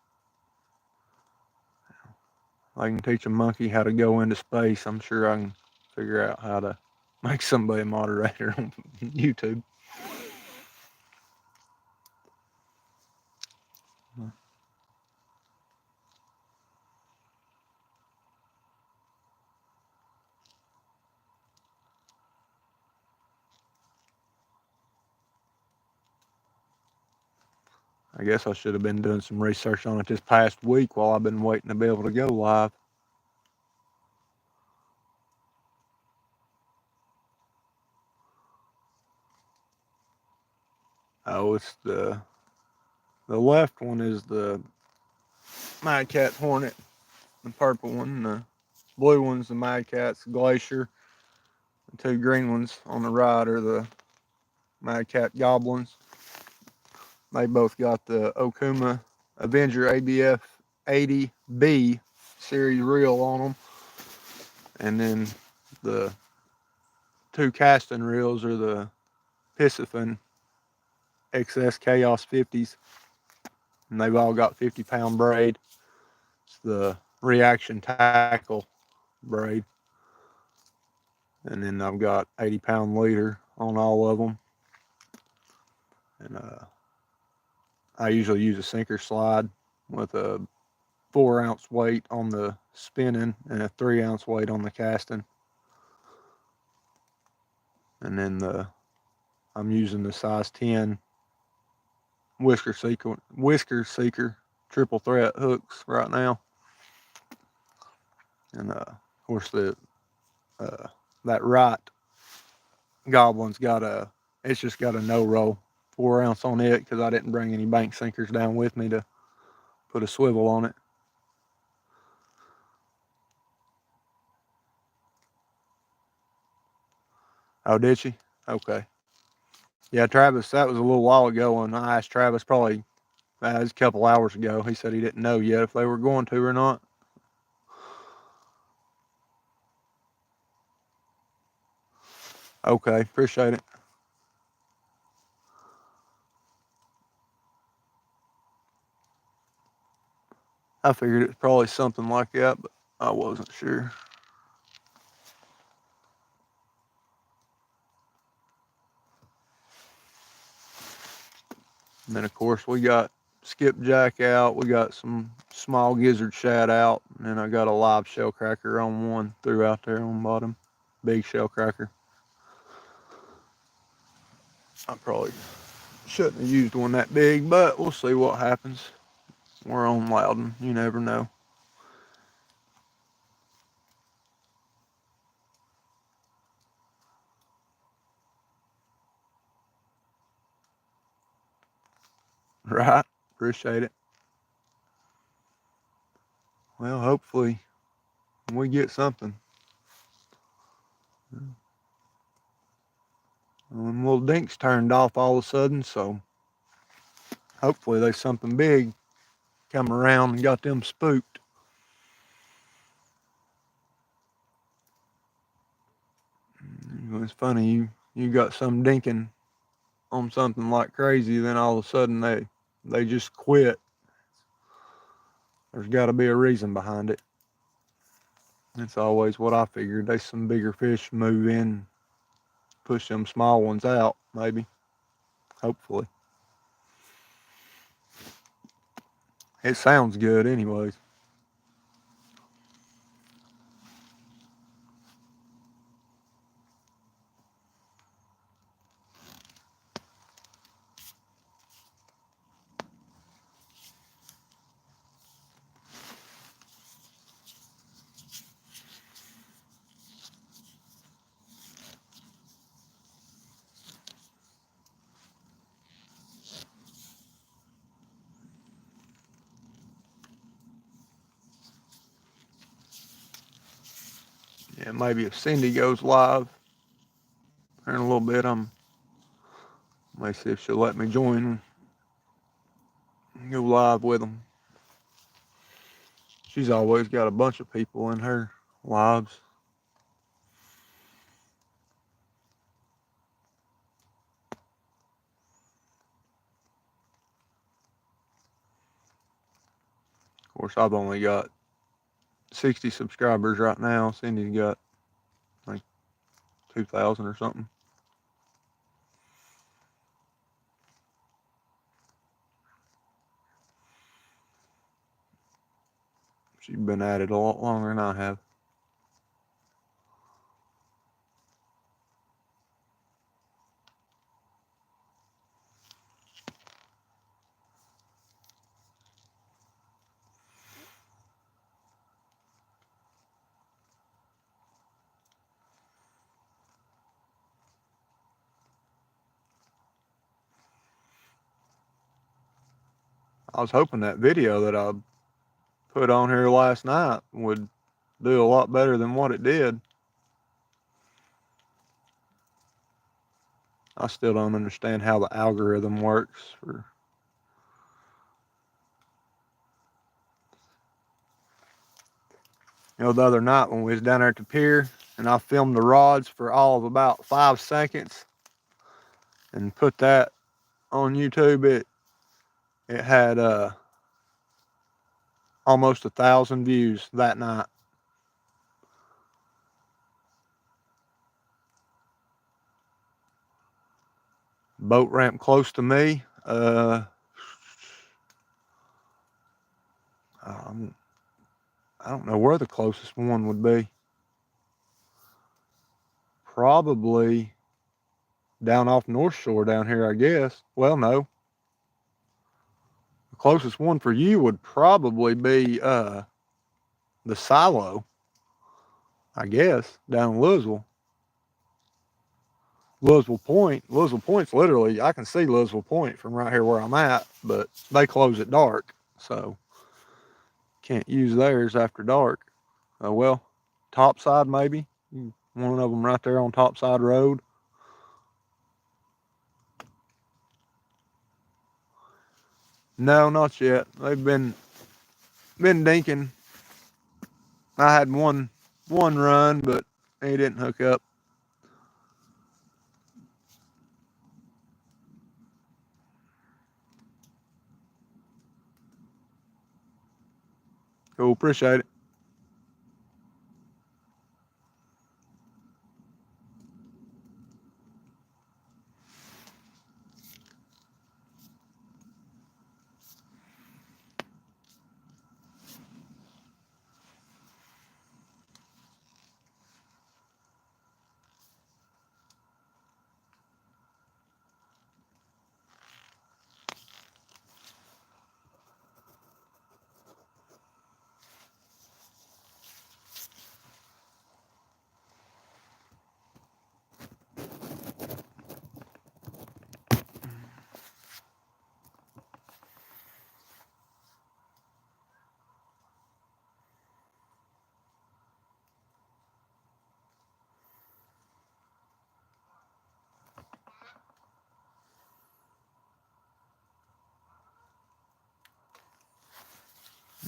I can teach a monkey how to go into space. I'm sure I can figure out how to make somebody a moderator on YouTube. I guess I should have been doing some research on it this past week while I've been waiting to be able to go live. Oh, it's the left one is the Mad Cat Hornet, the purple one. The blue one's the Mad Cat's Glacier. The two green ones on the right are the Mad Cat Goblins. They both got the Okuma Avenger ABF 80B series reel on them. And then the two casting reels are the Piscifin XS Chaos 50s. And they've all got 50-pound braid. It's the Reaction Tackle braid. And then I've got 80-pound leader on all of them. And I usually use a sinker slide with a 4-ounce weight on the spinning and a 3-ounce weight on the casting. And then I'm using the size 10 Whisker Seeker triple threat hooks right now. And of course that right Goblin's it's just got a no roll 4-ounce on it because I didn't bring any bank sinkers down with me to put a swivel on it. Oh, did she? Okay. Yeah, Travis, that was a little while ago, and I asked Travis probably it was a couple hours ago. He said he didn't know yet if they were going to or not. Okay, appreciate it. I figured it was probably something like that, but I wasn't sure. And then, of course, we got skipjack out. We got some small gizzard shad out. And then I got a live shell cracker on one throughout there on the bottom. Big shell cracker. I probably shouldn't have used one that big, but we'll see what happens. We're on Loudon. You never know. Right? Appreciate it. Well, hopefully we get something. Them little dinks turned off all of a sudden, so hopefully there's something big come around and got them spooked. It's funny, you got some dinking on something like crazy, then all of a sudden they just quit. There's got to be a reason behind it. It's always what I figured. There's some bigger fish move in, push them small ones out, maybe. Hopefully. It sounds good anyways. Yeah, maybe if Cindy goes live here in a little bit, may see if she'll let me join and go live with them. She's always got a bunch of people in her lives. Of course, I've only got 60 subscribers right now. Cindy's got like 2,000 or something. She's been at it a lot longer than I have. I was hoping that video that I put on here last night would do a lot better than what it did. I still don't understand how the algorithm works for. You know, the other night when we was down there at the pier and I filmed the rods for all of about 5 seconds and put that on YouTube, it had almost 1,000 views that night. Boat ramp close to me. I don't know where the closest one would be. Probably down off North Shore down here, I guess. Well, no. The closest one for you would probably be the silo, I guess, down in Louisville. Louisville Point. Louisville Point's literally, I can see Louisville Point from right here where I'm at, but they close at dark, so can't use theirs after dark. Well, Topside maybe. One of them right there on Topside Road. No, not yet. They've been dinking. I had one run, but he didn't hook up. Cool, appreciate it.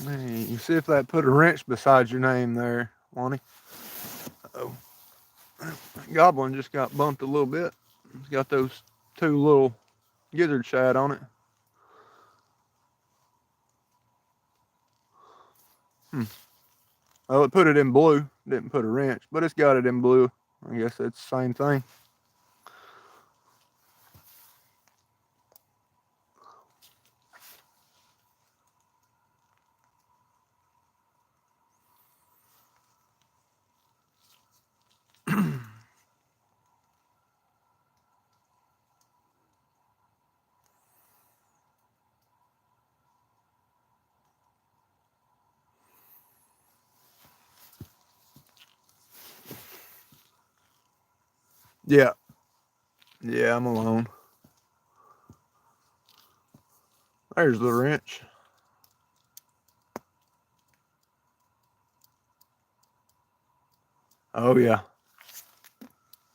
Man, you see if that put a wrench beside your name there, Lonnie. Oh, Goblin just got bumped a little bit. It's got those 2 little gizzard shad on it. Oh, it put it in blue. Didn't put a wrench, but it's got it in blue. I guess it's the same thing. Yeah. Yeah, I'm alone. There's the wrench. Oh, yeah.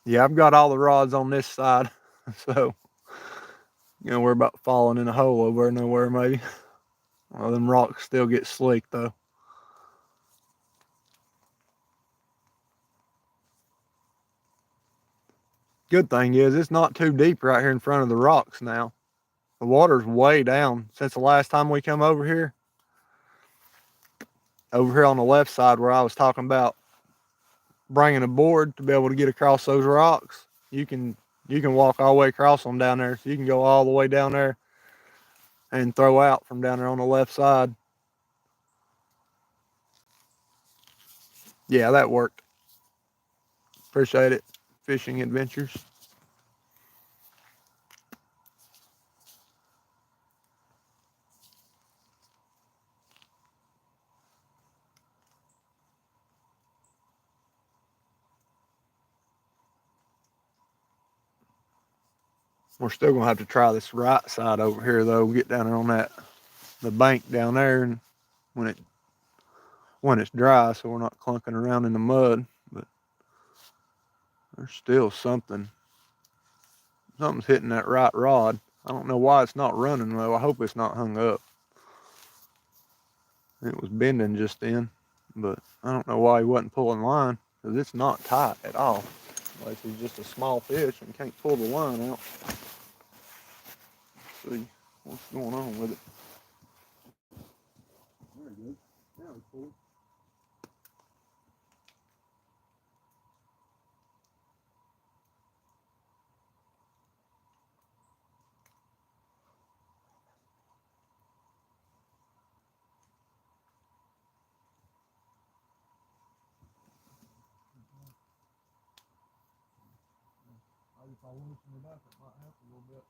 Yeah, I've got all the rods on this side. So, we're about falling in a hole over nowhere, maybe. Well, them rocks still get slick, though. Good thing is it's not too deep right here in front of the rocks now. The water's way down since the last time we come over here. Over here on the left side where I was talking about bringing a board to be able to get across those rocks, you can walk all the way across them down there. So you can go all the way down there and throw out from down there on the left side. Yeah, that worked. Appreciate it. Fishing adventures. We're still gonna have to try this right side over here though. Get down there on the bank down there, and when it's dry, so we're not clunking around in the mud. But there's still something's hitting that right rod. I don't know why it's not running though. I hope it's not hung up. It was bending just then, but I don't know why he wasn't pulling line, because it's not tight at all. Unless he's just a small fish and can't pull the line out. Let's see what's going on with it. There he goes. Now he's pulling. If I loosen it up, it might help a little bit.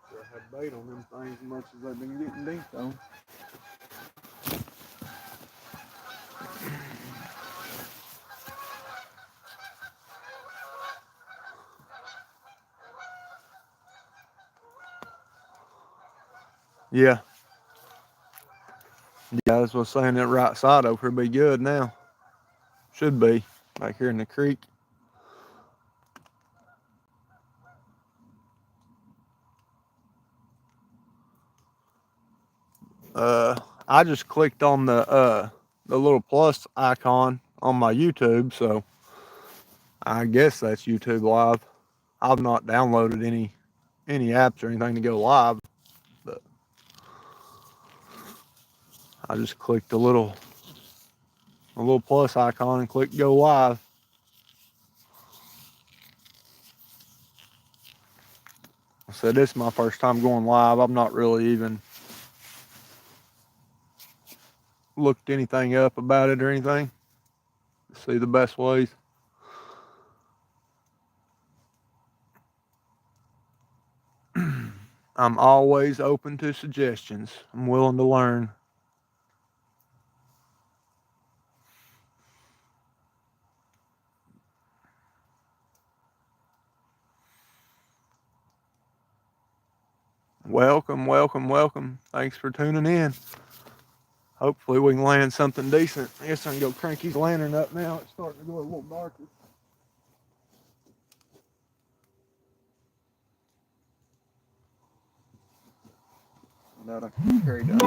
I have bait on them things as much as they've been getting deep on. Yeah. Yeah, that's what I was saying. That right side over here be good now. Should be. Back here in the creek. I just clicked on the little plus icon on my YouTube, so I guess that's YouTube Live. I've not downloaded any apps or anything to go live, but I just clicked the little plus icon and clicked go live. I said this is my first time going live. I've not really even looked anything up about it or anything. See the best ways. I'm always open to suggestions. I'm willing to learn. Welcome, welcome, welcome. Thanks for tuning in. Hopefully we can land something decent. I guess I can go crank his lantern up now. It's starting to go a little darker. That I can carry down.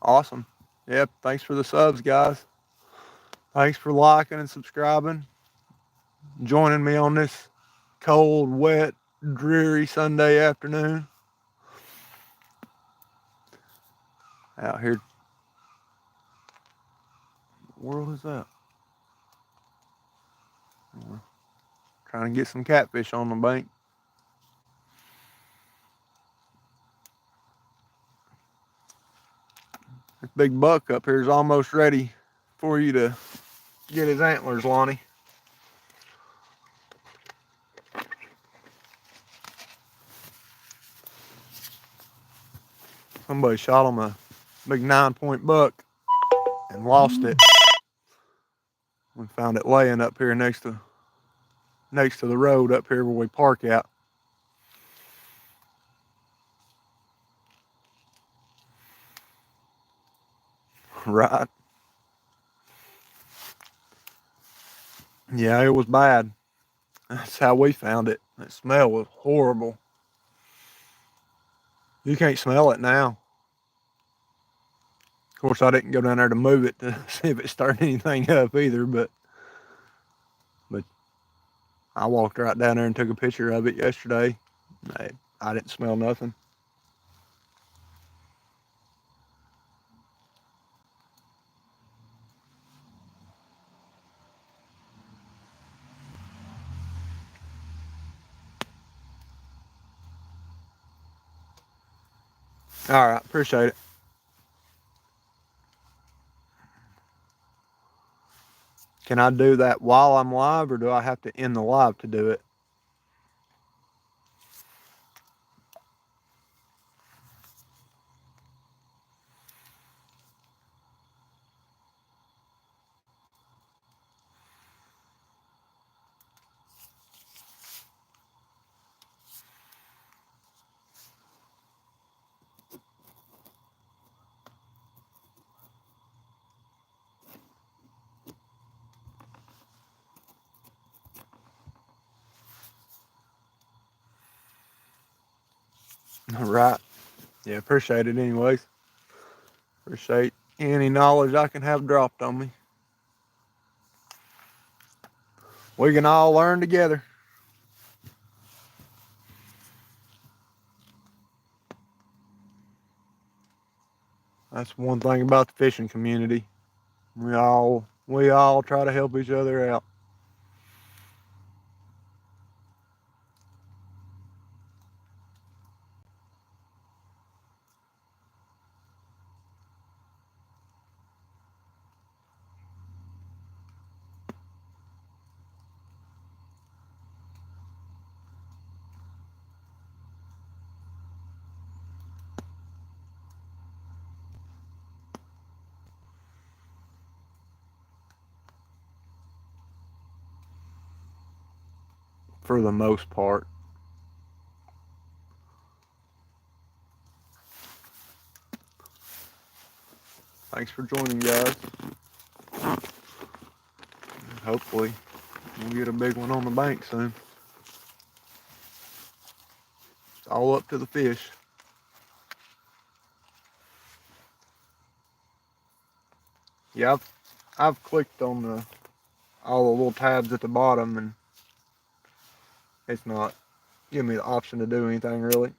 Awesome. Yep. Thanks for the subs, guys. Thanks for liking and subscribing. Joining me on this cold, wet, dreary Sunday afternoon. Out here. What world is that? We're trying to get some catfish on the bank. This big buck up here is almost ready for you to get his antlers, Lonnie. Somebody shot him a big 9-point buck and lost it. We found it laying up here next to the road up here where we park at. Right. Yeah, it was bad. That's how we found it. The smell was horrible. You can't smell it now. Of course, I didn't go down there to move it to see if it started anything up either, but I walked right down there and took a picture of it yesterday. I didn't smell nothing. All right, appreciate it. Can I do that while I'm live, or do I have to end the live to do it? All right. Yeah, appreciate it anyways. Appreciate any knowledge I can have dropped on me. We can all learn together. That's one thing about the fishing community. We all try to help each other out. For the most part. Thanks for joining, guys. Hopefully, we'll get a big one on the bank soon. It's all up to the fish. Yeah, I've clicked on all the little tabs at the bottom, and it's not giving me the option to do anything really.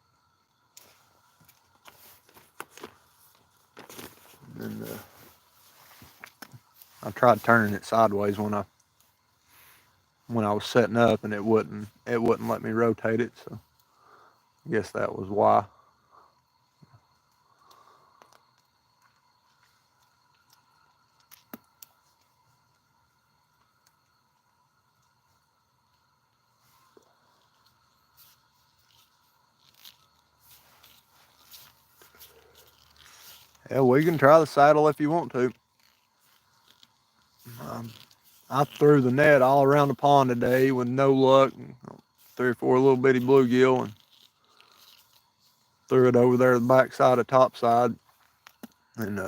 And I tried turning it sideways when I was setting up, and it wouldn't let me rotate it. So I guess that was why. Yeah, we can try the saddle if you want to. I threw the net all around the pond today with no luck. 3 or 4 little bitty bluegill, and threw it over there to the back side of topside. And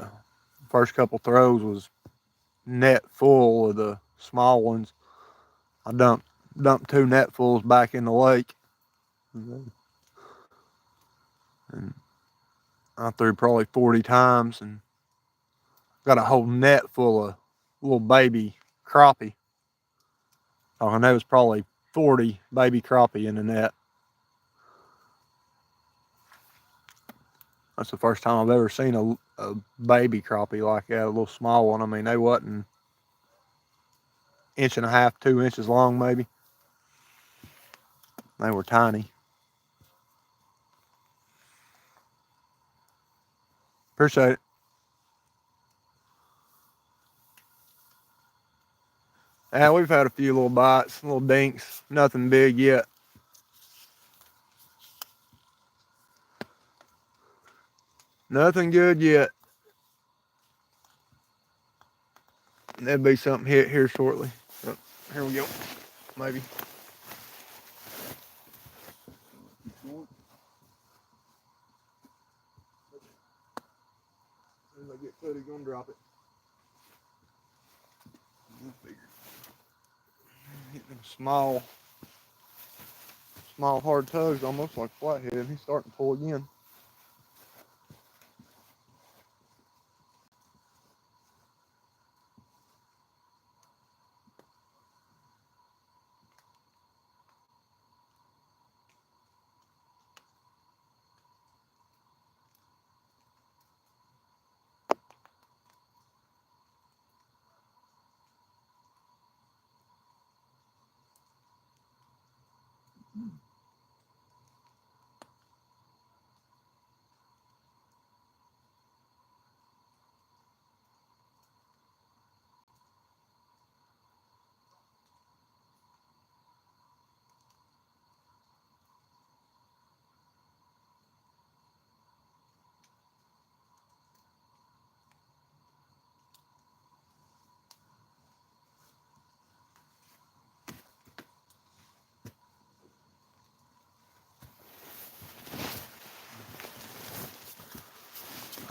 first couple throws was net full of the small ones. I dumped 2 netfuls back in the lake. And I threw probably 40 times and got a whole net full of little baby crappie. Oh, and there was probably 40 baby crappie in the net. That's the first time I've ever seen a baby crappie like that, a little small one. I mean, they wasn't 1.5 inches, 2 inches long maybe. They were tiny. Appreciate it. Yeah, we've had a few little bites, little dinks, nothing big yet. Nothing good yet. There'll be something hit here shortly. Oh, here we go. Maybe. As soon as I get footage, gonna drop it. Hitting them small hard tugs, almost like flathead, and he's starting to pull again.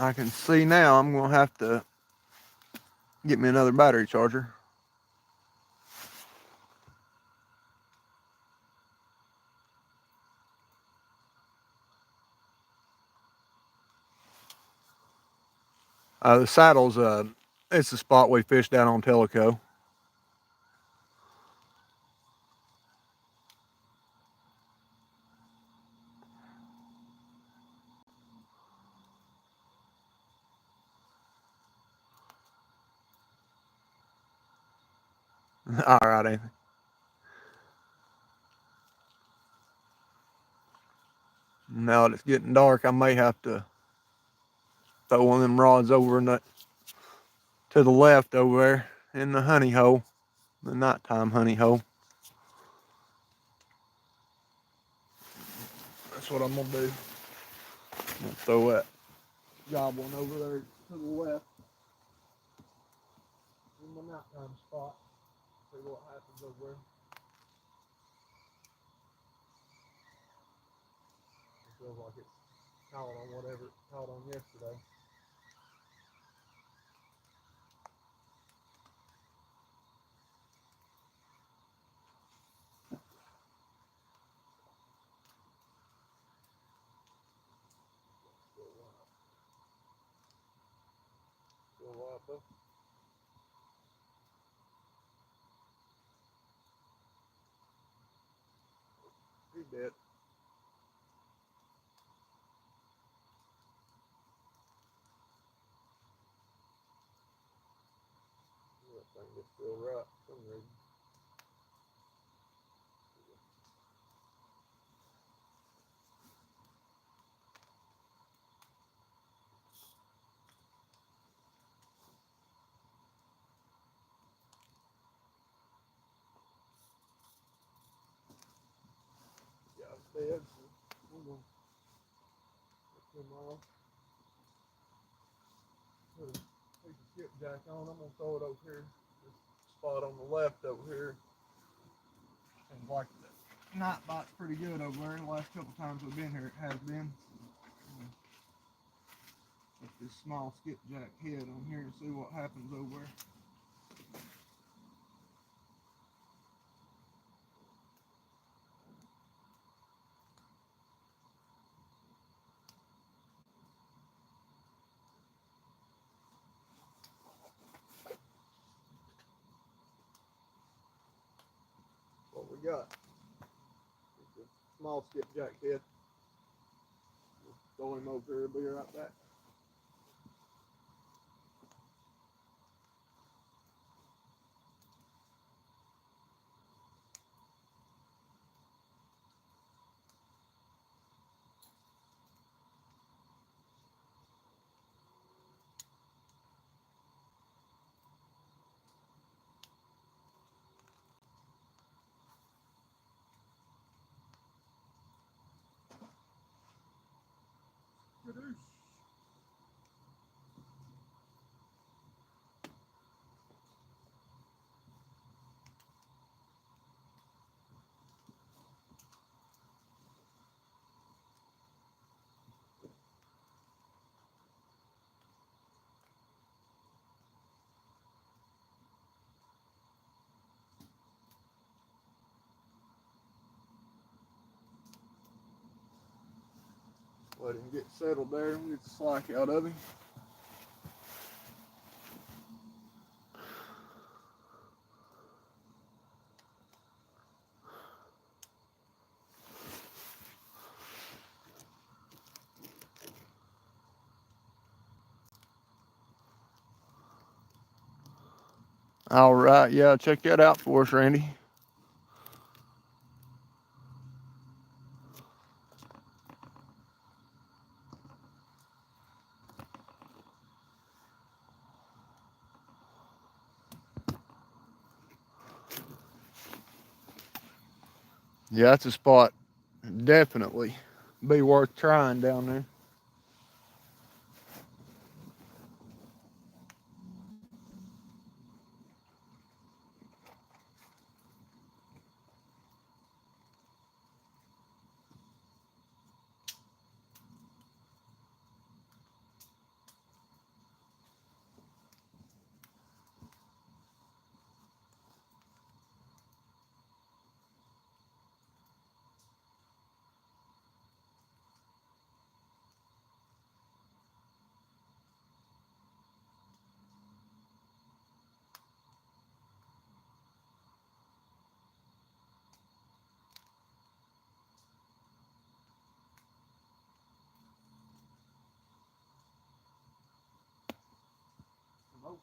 I can see now I'm gonna have to get me another battery charger. The saddle's it's the spot we fished down on Tellico. All right, Anthony. Now that it's getting dark, I may have to throw one of them rods over in the, to the left over there in the honey hole, the nighttime honey hole. That's what I'm gonna do. I'm gonna throw that goblin over there to the left in the nighttime spot. See what happens over there. It feels like it's caught on whatever it caught on yesterday. Still live though. He's dead. That thing just feel right for some reason. Yeah, it's dead. I'm gonna put him off. Put a piece of skipjack on. I'm gonna throw it over here. This spot on the left over here. And like the night bite's pretty good over there. The last couple times we've been here, it has been. Put this small skipjack head on here and see what happens over there. What we got? It's a small skipjack head. We'll throw him over here. Be right back. Let him get settled there and get the slack out of him. All right, yeah, check that out for us, Randy. Yeah, that's a spot. Definitely be worth trying down there.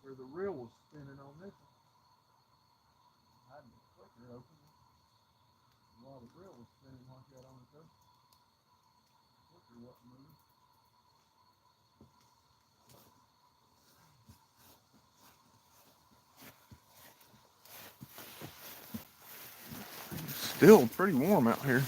Where the reel was spinning on this one. I had the clicker open while the reel was spinning like that on the coast. Clicker wasn't moving. It's still pretty warm out here.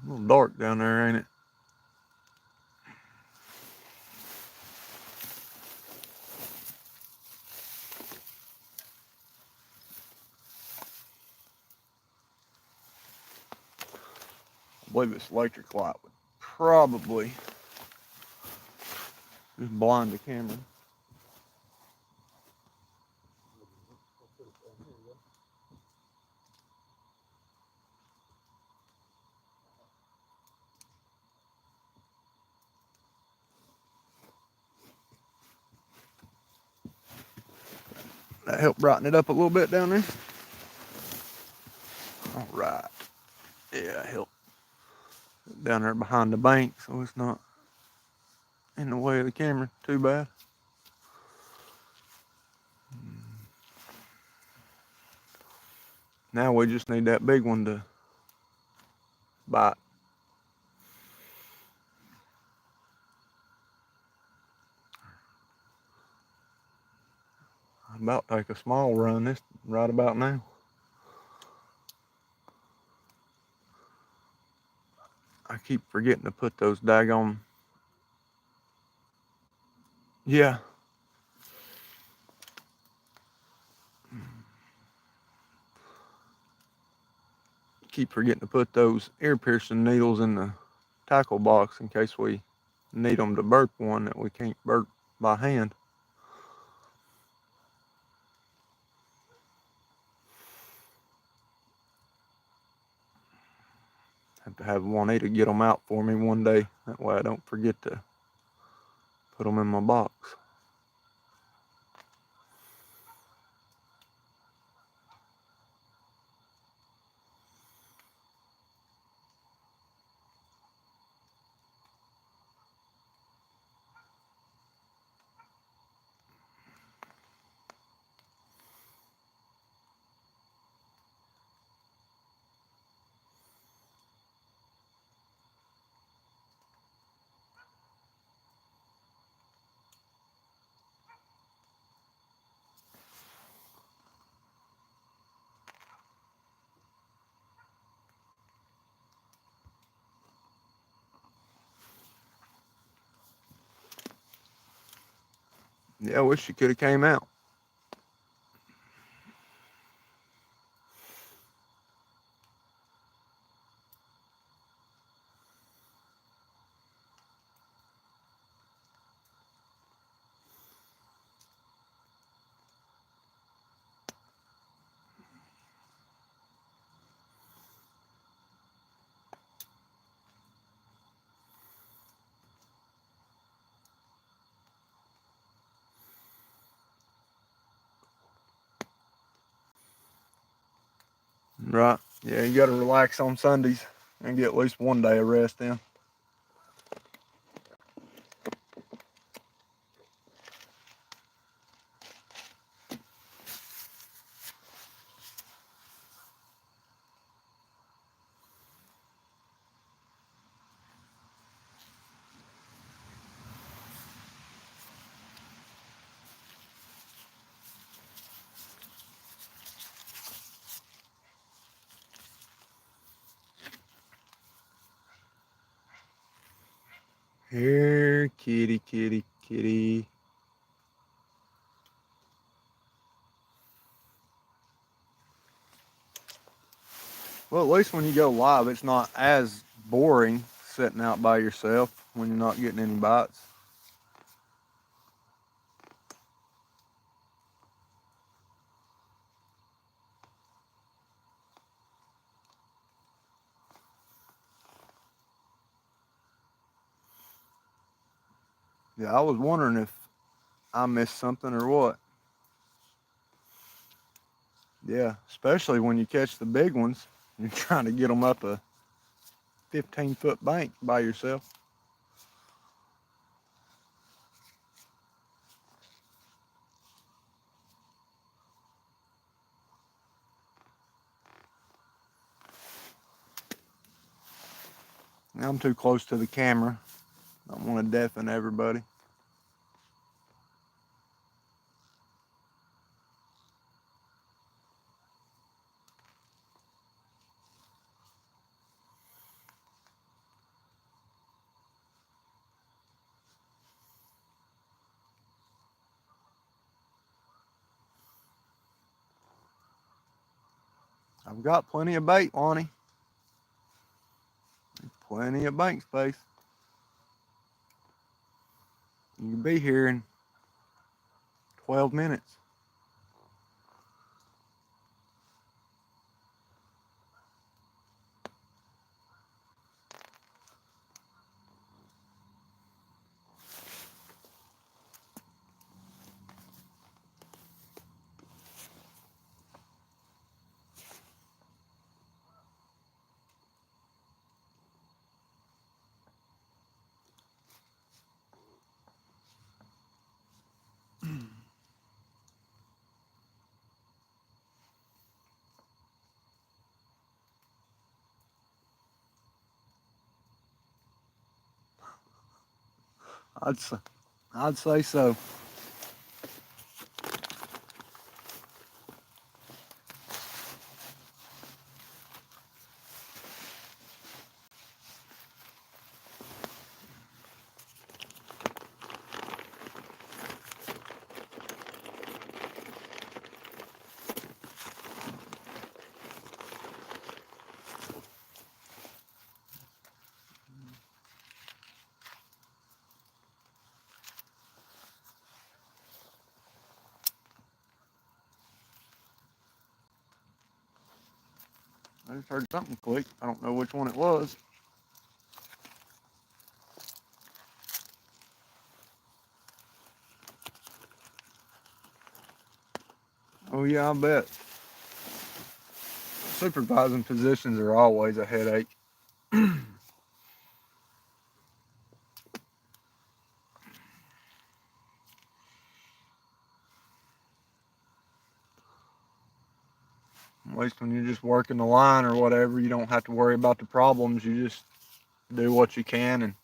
A little dark down there, ain't it? I believe this electric light would probably just blind the camera. That helped brighten it up a little bit down there. All right. Yeah, help down there behind the bank so it's not in the way of the camera too bad. Now we just need that big one to bite. I'm about to take a small run this right about now. I keep forgetting to put those daggone. Yeah. Keep forgetting to put those ear piercing needles in the tackle box in case we need them to burp one that we can't burp by hand. Have to have Juanita get them out for me one day. That way I don't forget to put them in my box. Yeah, I wish she could have came out. Right. Yeah, you got to relax on Sundays and get at least one day of rest in. Here, kitty, kitty, kitty. Well, at least when you go live, it's not as boring sitting out by yourself when you're not getting any bites. Yeah, I was wondering if I missed something or what. Yeah, especially when you catch the big ones. You're trying to get them up a 15-foot bank by yourself. Now I'm too close to the camera. I don't want to deafen everybody. I've got plenty of bait, Lonnie. Plenty of bank space. You can be here in 12 minutes. I'd say so. I just heard something click. I don't know which one it was. Oh yeah, I bet. Supervising positions are always a headache. At least when you're just working the line or whatever, you don't have to worry about the problems. You just do what you can and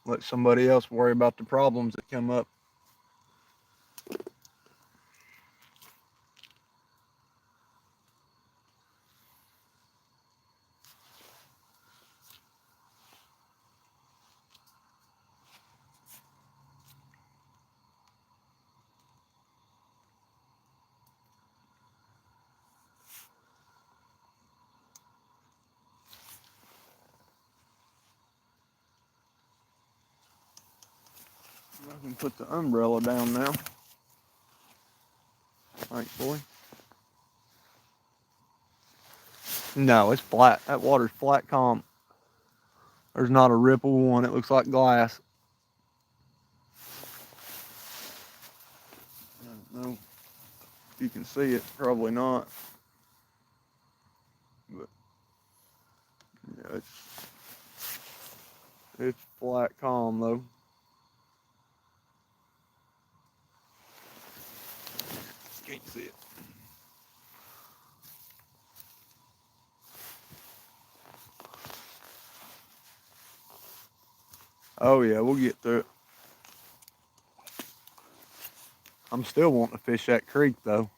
let somebody else worry about the problems that come up. I can put the umbrella down now. Thanks, boy. No, it's flat. That water's flat calm. There's not a ripple one. It looks like glass. No. If you can see it, probably not. But yeah, it's flat calm though. Can't see it. Oh yeah, we'll get through it. I'm still wanting to fish that creek though.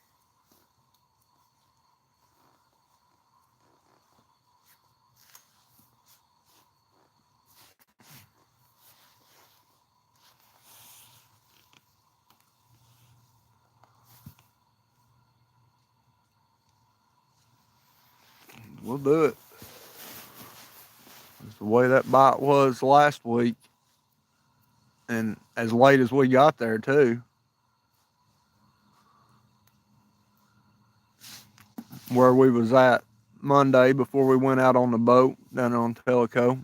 We'll do it. That's the way that bite was last week. And as late as we got there too. Where we was at Monday before we went out on the boat down on Tellico.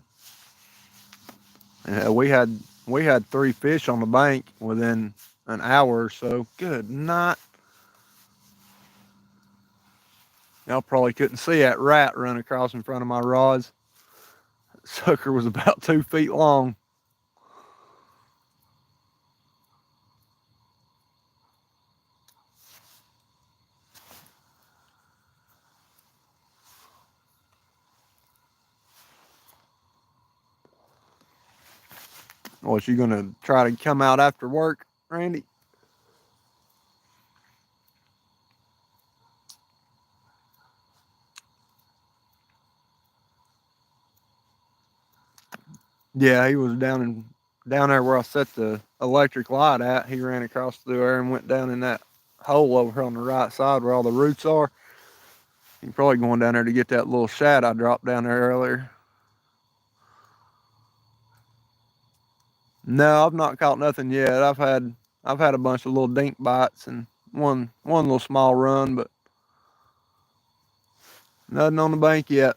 And we had 3 fish on the bank within an hour or so. Good night. Y'all probably couldn't see that rat run across in front of my rods. That sucker was about 2 feet long. Was you gonna try to come out after work, Randy? Yeah, he was down there where I set the electric light at. He ran across through there and went down in that hole over on the right side where all the roots are. He's probably going down there to get that little shad I dropped down there earlier. No, I've not caught nothing yet. I've had a bunch of little dink bites and one little small run, but nothing on the bank yet.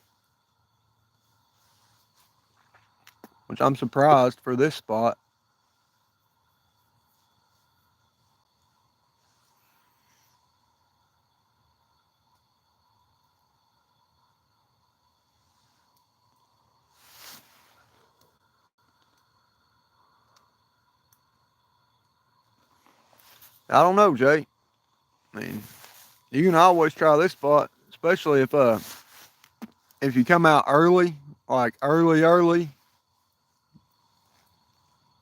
Which I'm surprised for this spot. I don't know, Jay. I mean, you can always try this spot, especially if you come out early, like early.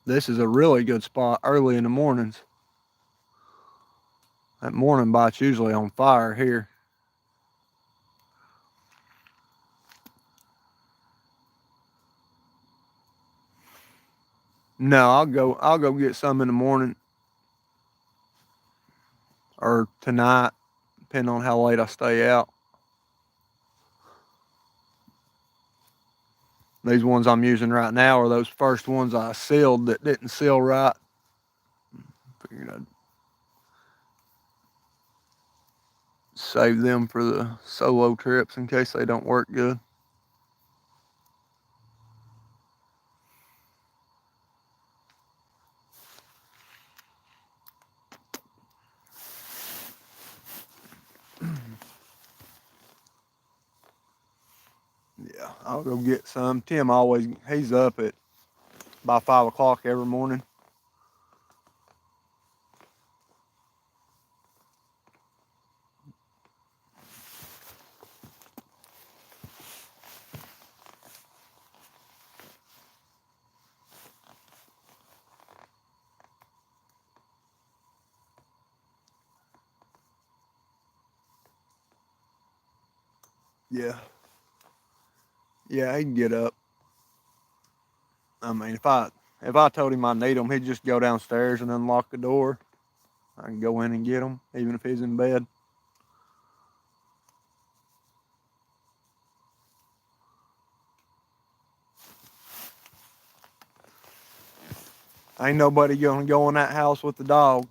This is a really good spot early in the mornings. That morning bite's usually on fire here. No, I'll go get some in the morning or tonight, depending on how late I stay out. These ones I'm using right now are those first ones I sealed that didn't seal right. Figured I'd save them for the solo trips in case they don't work good. Yeah, I'll go get some. Tim he's up at by 5 o'clock every morning. Yeah. Yeah, he can get up. I mean, if I told him I need him, he'd just go downstairs and unlock the door. I can go in and get him, even if he's in bed. Ain't nobody gonna go in that house with the dog.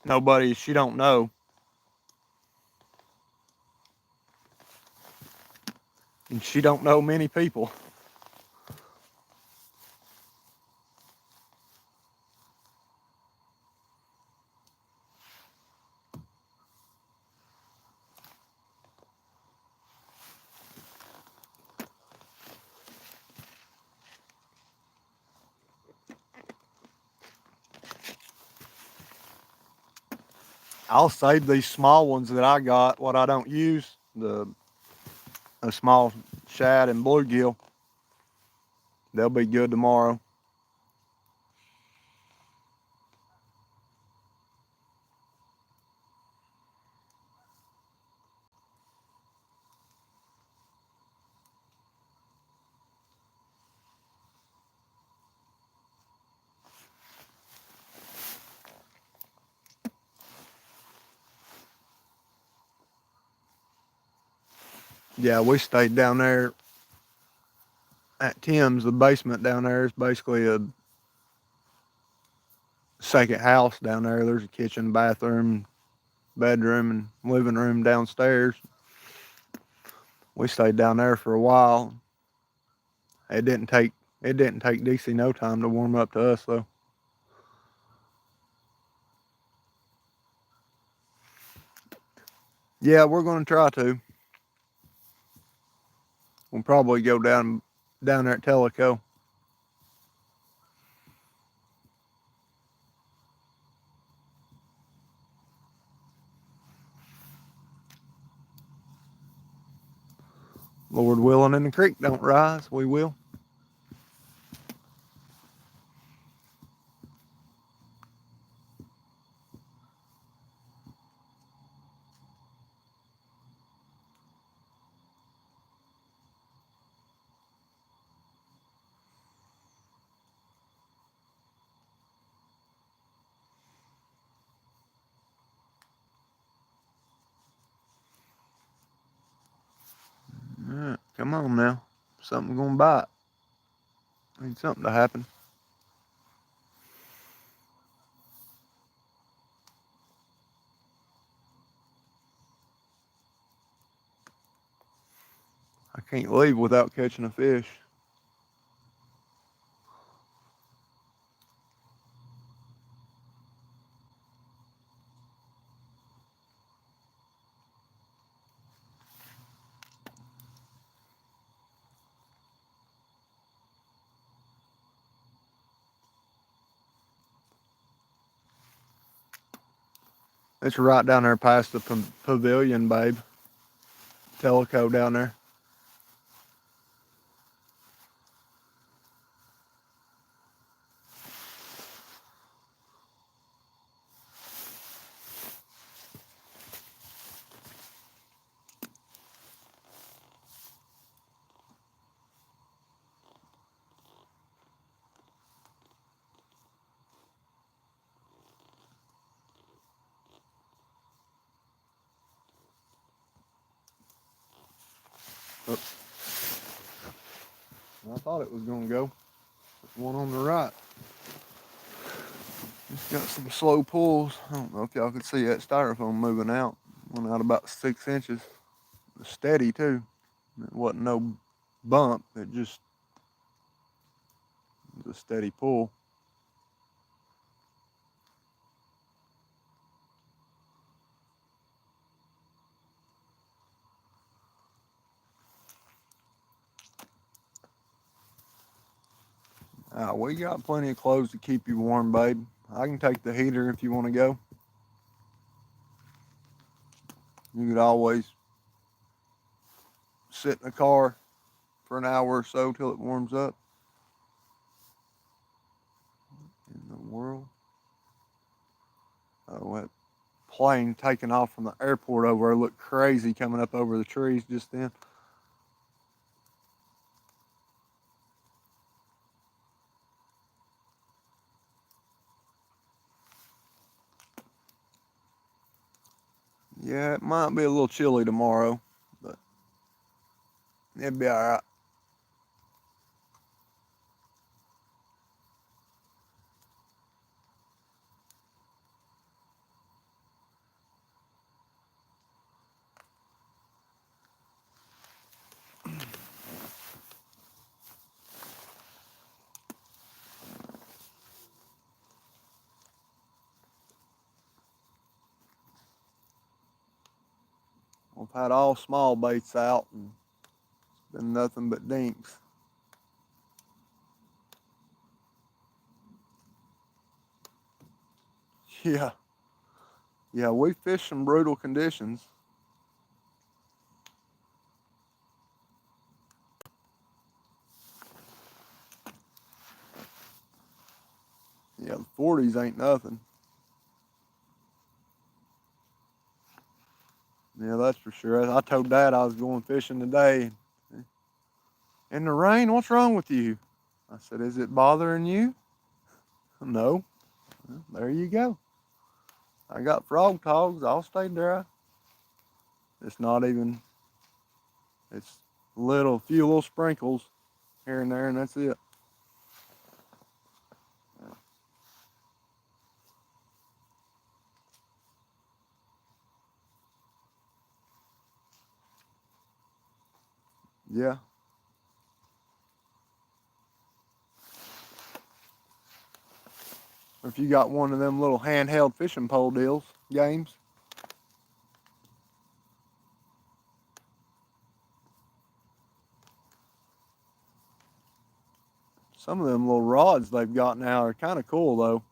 Nobody she don't know. And she don't know many people. I'll save these small ones that I got, what I don't use, a small shad and bluegill. They'll be good tomorrow. Yeah, we stayed down there at Tim's. The basement down there is basically a second house down there. There's a kitchen, bathroom, bedroom, and living room downstairs. We stayed down there for a while. It didn't take DC no time to warm up to us though. Yeah, we're gonna try to. We'll probably go down there at Tellico. Lord willing, and the creek don't rise, we will. All right, come on now. Something gonna bite. Need something to happen. I can't leave without catching a fish. It's right down there past the pavilion, babe. Tellico down there. Oh, I thought it was gonna go. One on the right. It's got some slow pulls. I don't know if y'all could see that styrofoam moving out. Went out about 6 inches. Steady too. It wasn't no bump. It just was a steady pull. We got plenty of clothes to keep you warm, babe. I can take the heater if you want to go. You could always sit in the car for an hour or so till it warms up. In the world? Oh, that plane taking off from the airport over there looked crazy coming up over the trees just then. Yeah, it might be a little chilly tomorrow, but it'll be all right. We've had all small baits out and it's been nothing but dinks. Yeah. Yeah, we fished some brutal conditions. Yeah, the 40s ain't nothing. Yeah, that's for sure. I told Dad I was going fishing today. In the rain, what's wrong with you? I said, is it bothering you? No. Well, there you go. I got frog togs. I'll stay dry. It's not even, it's few little sprinkles here and there, and that's it. Yeah. If you got one of them little handheld fishing pole games. Some of them little rods they've got now are kind of cool though.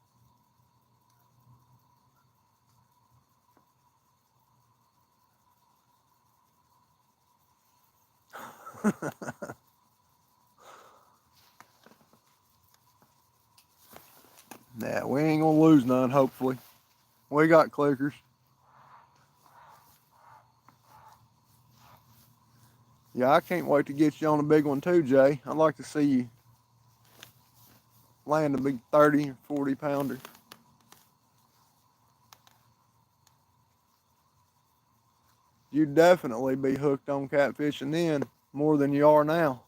Nah, we ain't gonna lose none, hopefully. We got clickers. Yeah, I can't wait to get you on a big one too, Jay. I'd like to see you land a big 30 or 40 pounder. You'd definitely be hooked on catfishing then more than you are now.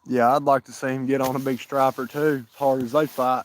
Yeah, I'd like to see him get on a big striper too, as hard as they fight.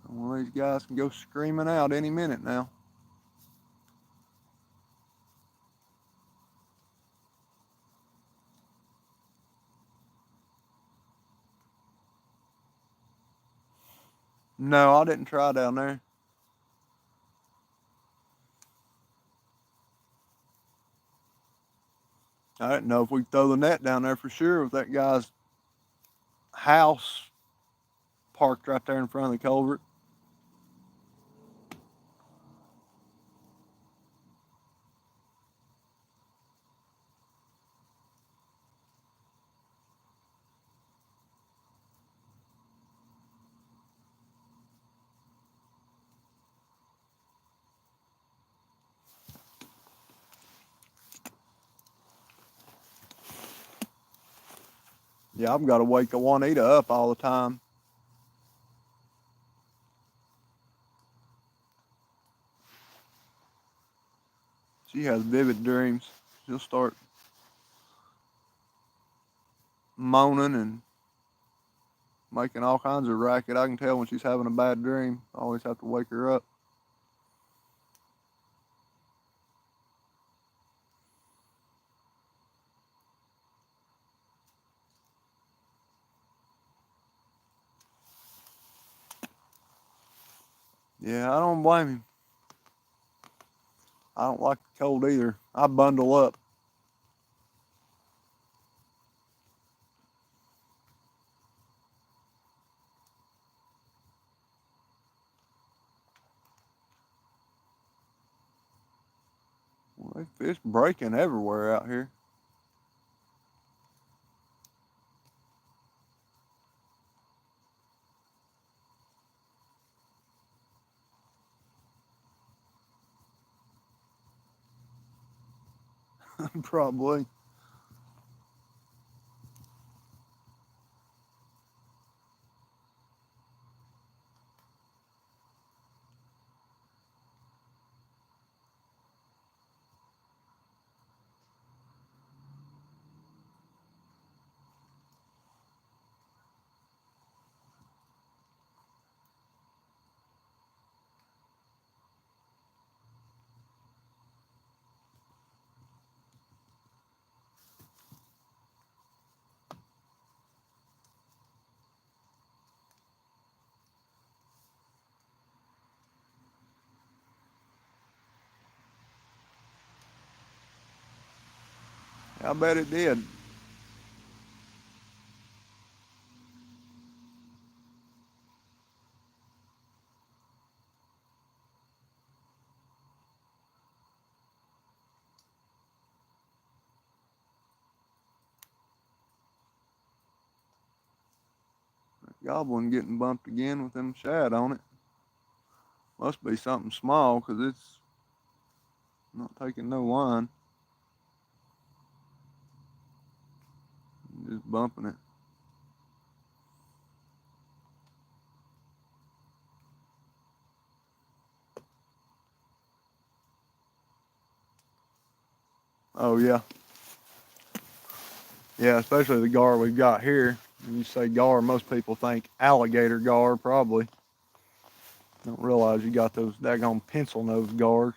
One of these guys can go screaming out any minute now. No, I didn't try down there. I didn't know if we could throw the net down there for sure with that guy's house parked right there in front of the culvert. Yeah, I've got to wake Juanita up all the time. She has vivid dreams. She'll start moaning and making all kinds of racket. I can tell when she's having a bad dream. I always have to wake her up. Yeah, I don't blame him. I don't like the cold either. I bundle up. There's fish breaking everywhere out here. Probably. I bet it did. Goblin getting bumped again with them shad on it. Must be something small because it's not taking no line. Just bumping it. Oh yeah. Yeah, especially the gar we've got here. When you say gar, most people think alligator gar probably. Don't realize you got those daggone pencil nose gars.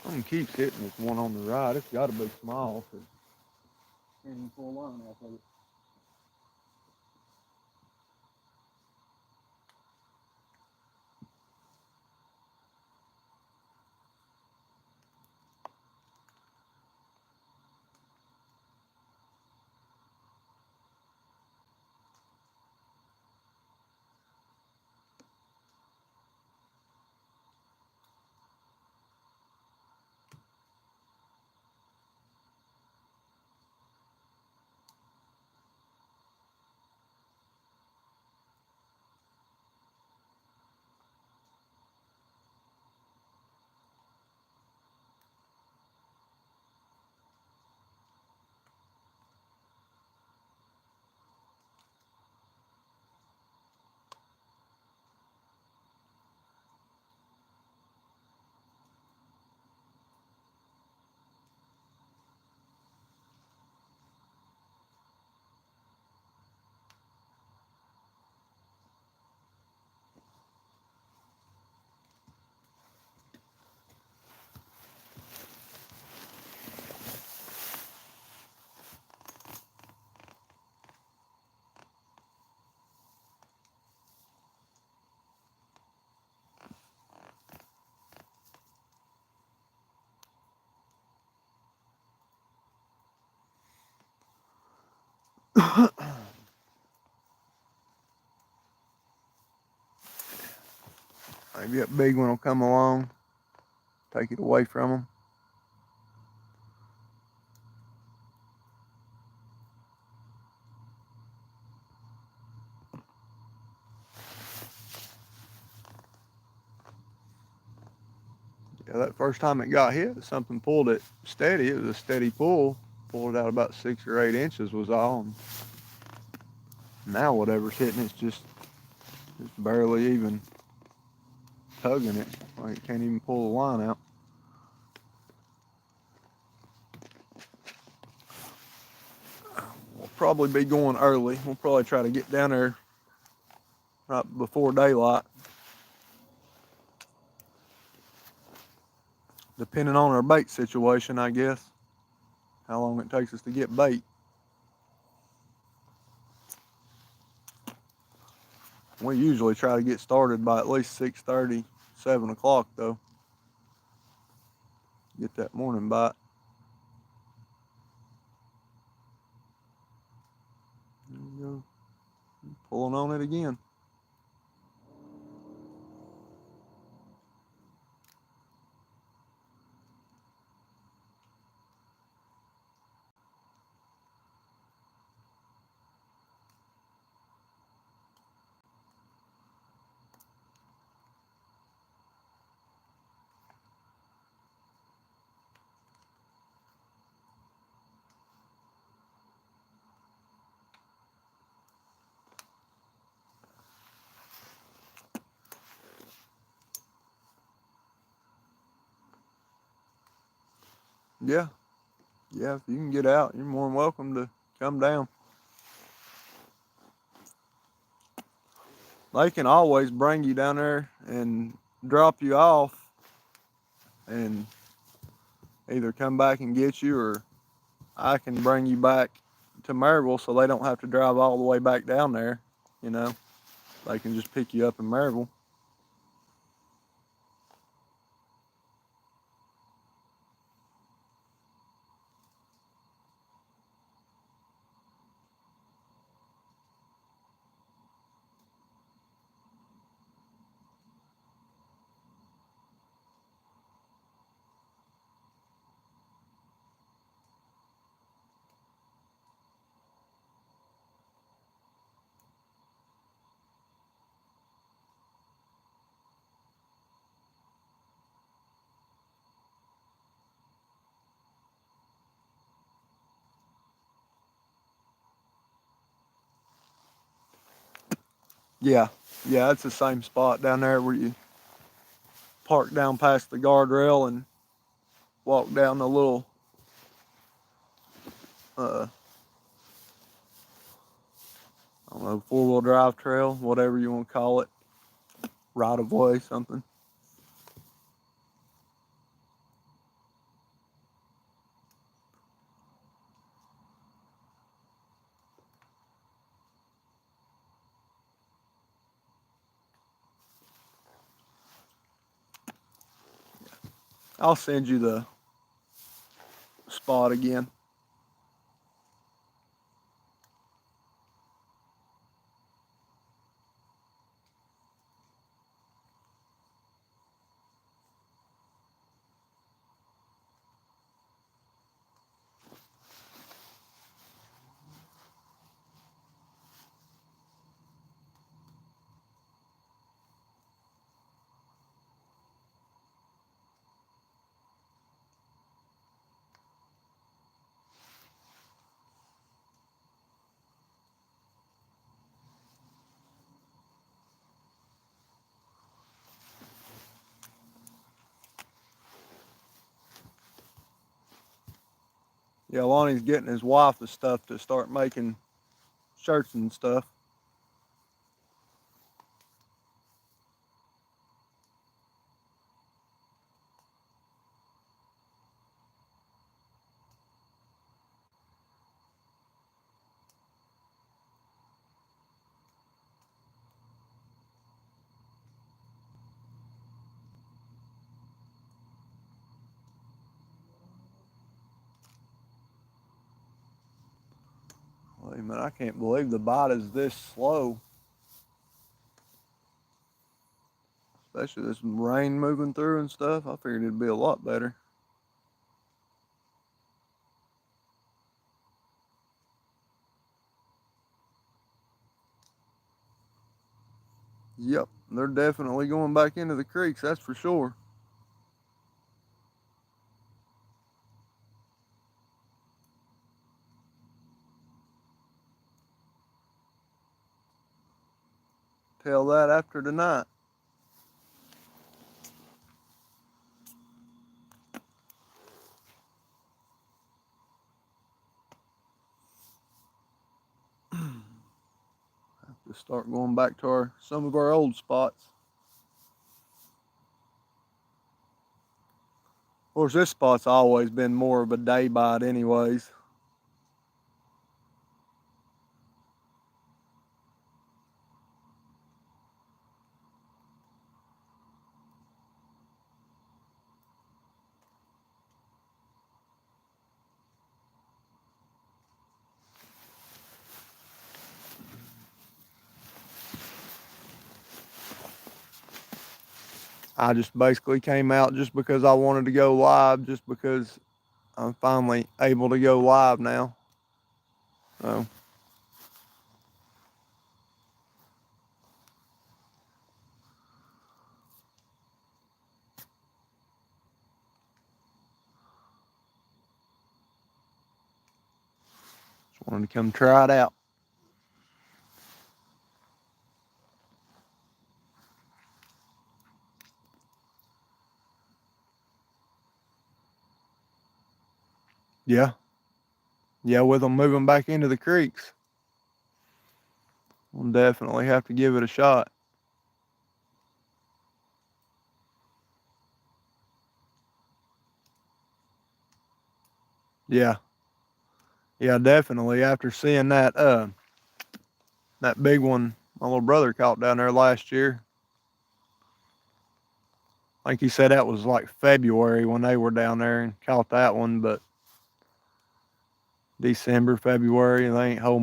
Something keeps hitting this one on the right. It's got to be small. So can't even pull line off of it. Maybe that big one will come along, take it away from them. Yeah, that first time it got hit, something pulled it steady. It was a steady pull. Pulled it out about 6 or 8 inches was all. And now whatever's hitting it's just barely even tugging it. Like it can't even pull the line out. We'll probably be going early. We'll probably try to get down there right before daylight. Depending on our bait situation, I guess. How long it takes us to get bait. We usually try to get started by at least 6:30, 7 o'clock though. Get that morning bite. There you go. Pulling on it again. Yeah. Yeah, if you can get out, you're more than welcome to come down. They can always bring you down there and drop you off and either come back and get you, or I can bring you back to Maryville so they don't have to drive all the way back down there. You know, they can just pick you up in Maryville. Yeah, yeah, it's the same spot down there where you park down past the guardrail and walk down the little I don't know, 4-wheel drive trail, whatever you want to call it, right of way, something. I'll send you the spot again. Yeah, Lonnie's getting his wife the stuff to start making shirts and stuff. Wait a minute, I can't believe the bite is this slow. Especially this rain moving through and stuff. I figured it'd be a lot better. Yep, they're definitely going back into the creeks, that's for sure. Tell that after tonight. Have to start going back to some of our old spots. Of course, this spot's always been more of a day bite anyways. I just basically came out just because I wanted to go live, just because I'm finally able to go live now. So. Just wanted to come try it out. Yeah. Yeah, with them moving back into the creeks, we'll definitely have to give it a shot. Yeah. Yeah, definitely. After seeing that big one my little brother caught down there last year. I think he said that was like February when they were down there and caught that one, but December, February, they ain't whole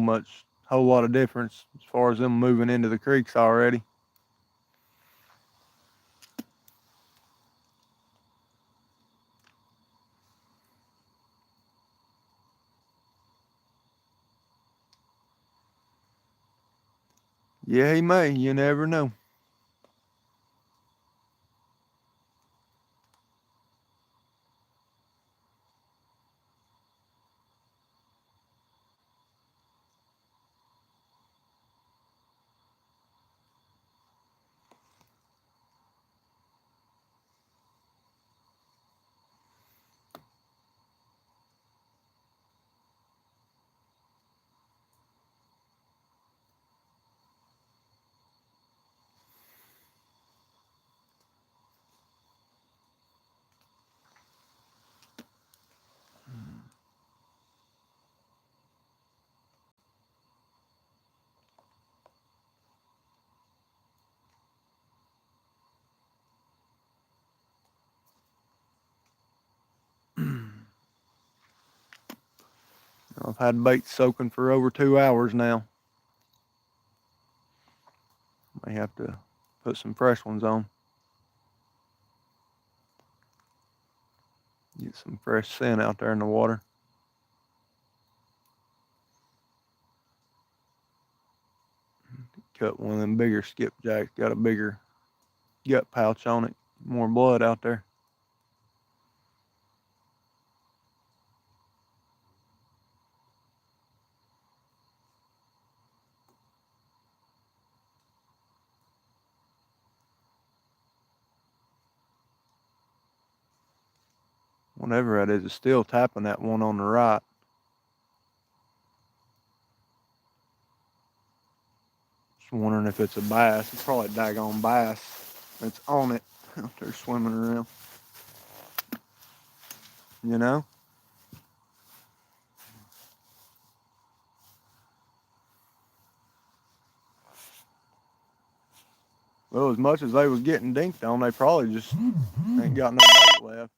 lot of difference as far as them moving into the creeks already. Yeah, he may. You never know. I've had bait soaking for over 2 hours now. May have to put some fresh ones on. Get some fresh scent out there in the water. Cut one of them bigger skipjacks. Got a bigger gut pouch on it. More blood out there. Whatever that is still tapping that one on the right. Just wondering if it's a bass. It's probably a daggone bass that's on it out there swimming around. You know? Well, as much as they was getting dinked on, they probably just ain't got no bait left.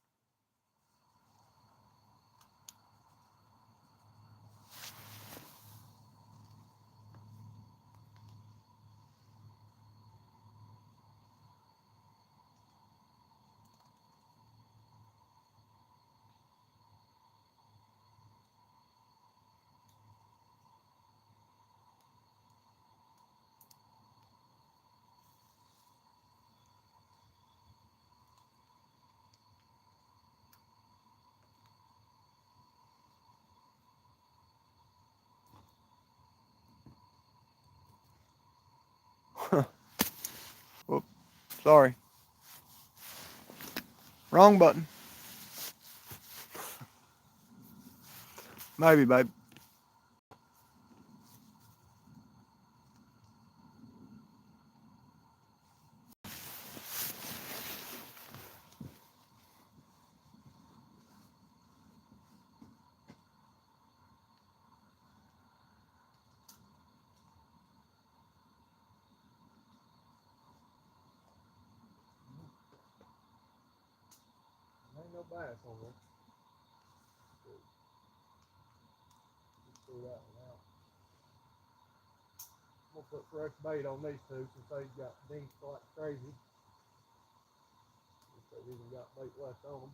Whoop, sorry. Wrong button. Maybe, babe. Ain't no bass on there. Just threw that one out. I'm gonna put fresh bait on these two since they got dinked like crazy. They've even got bait left on them.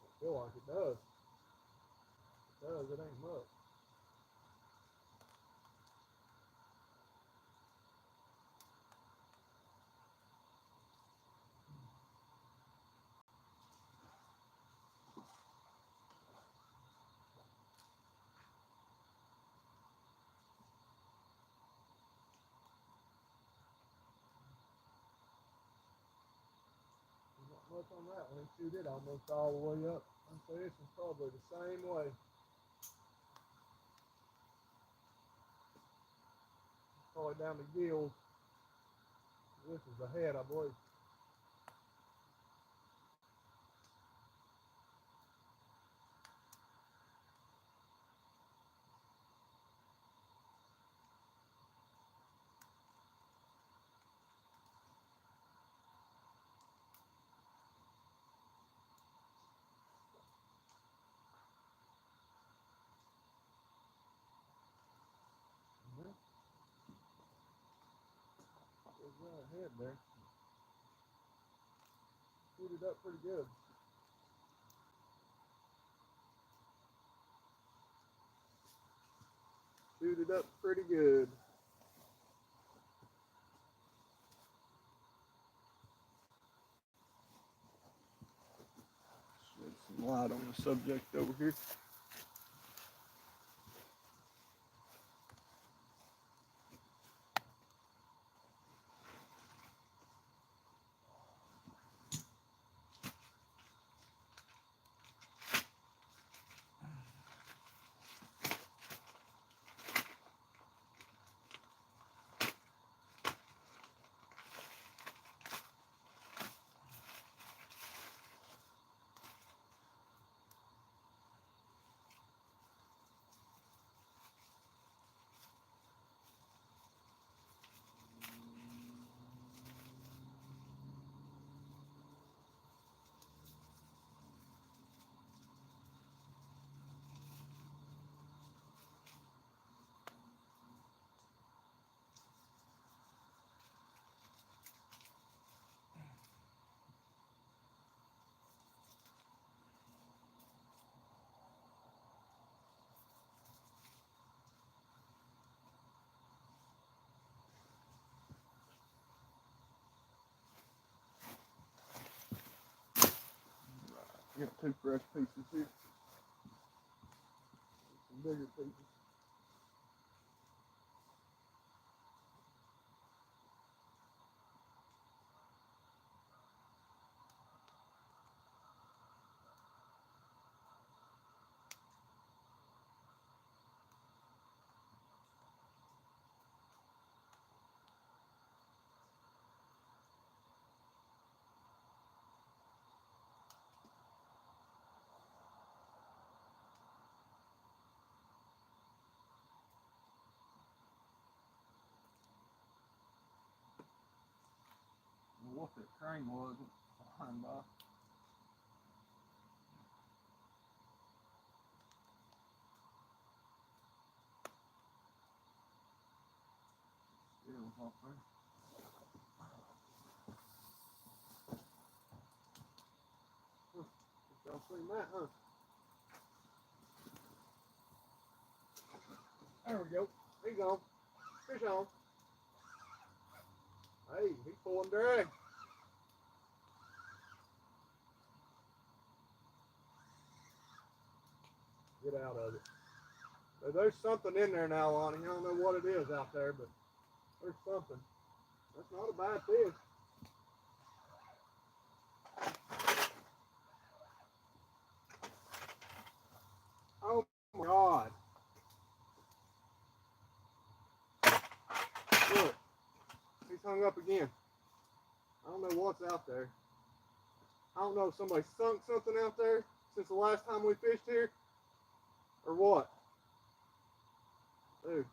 I feel like it does. It does, it ain't much. Not much on that one. He chewed it almost all the way up. I'd say this is probably the same way. Probably down the gills. This is the head, I believe. There's a head there. Chewed it up pretty good. Chewed it up pretty good. Shed some light on the subject over here. I got two fresh pieces here. Some bigger pieces. What that crane was behind by. Still off there. Y'all seen that, huh? There we go. He's on. Fish on. Hey, he's pulling drag. Get out of it. There's something in there now, Lonnie. I don't know what it is out there, but there's something. That's not a bad fish. Oh my God. Look, he's hung up again. I don't know what's out there. I don't know if somebody sunk something out there since the last time we fished here or what. Dude.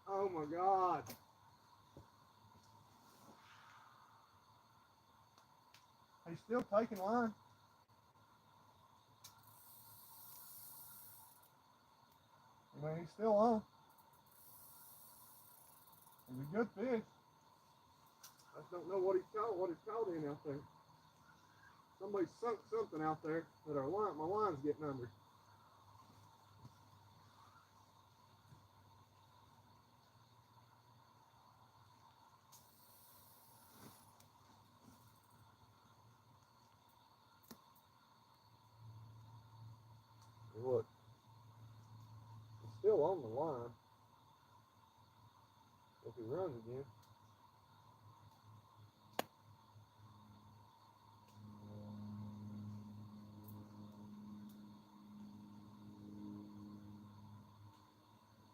Oh my God. He's still taking line. I mean, he's still on. He's a good fish. I just don't know what it's caught in out there. Somebody sunk something out there that my line's getting under. Look, it's still on the line. If he runs again.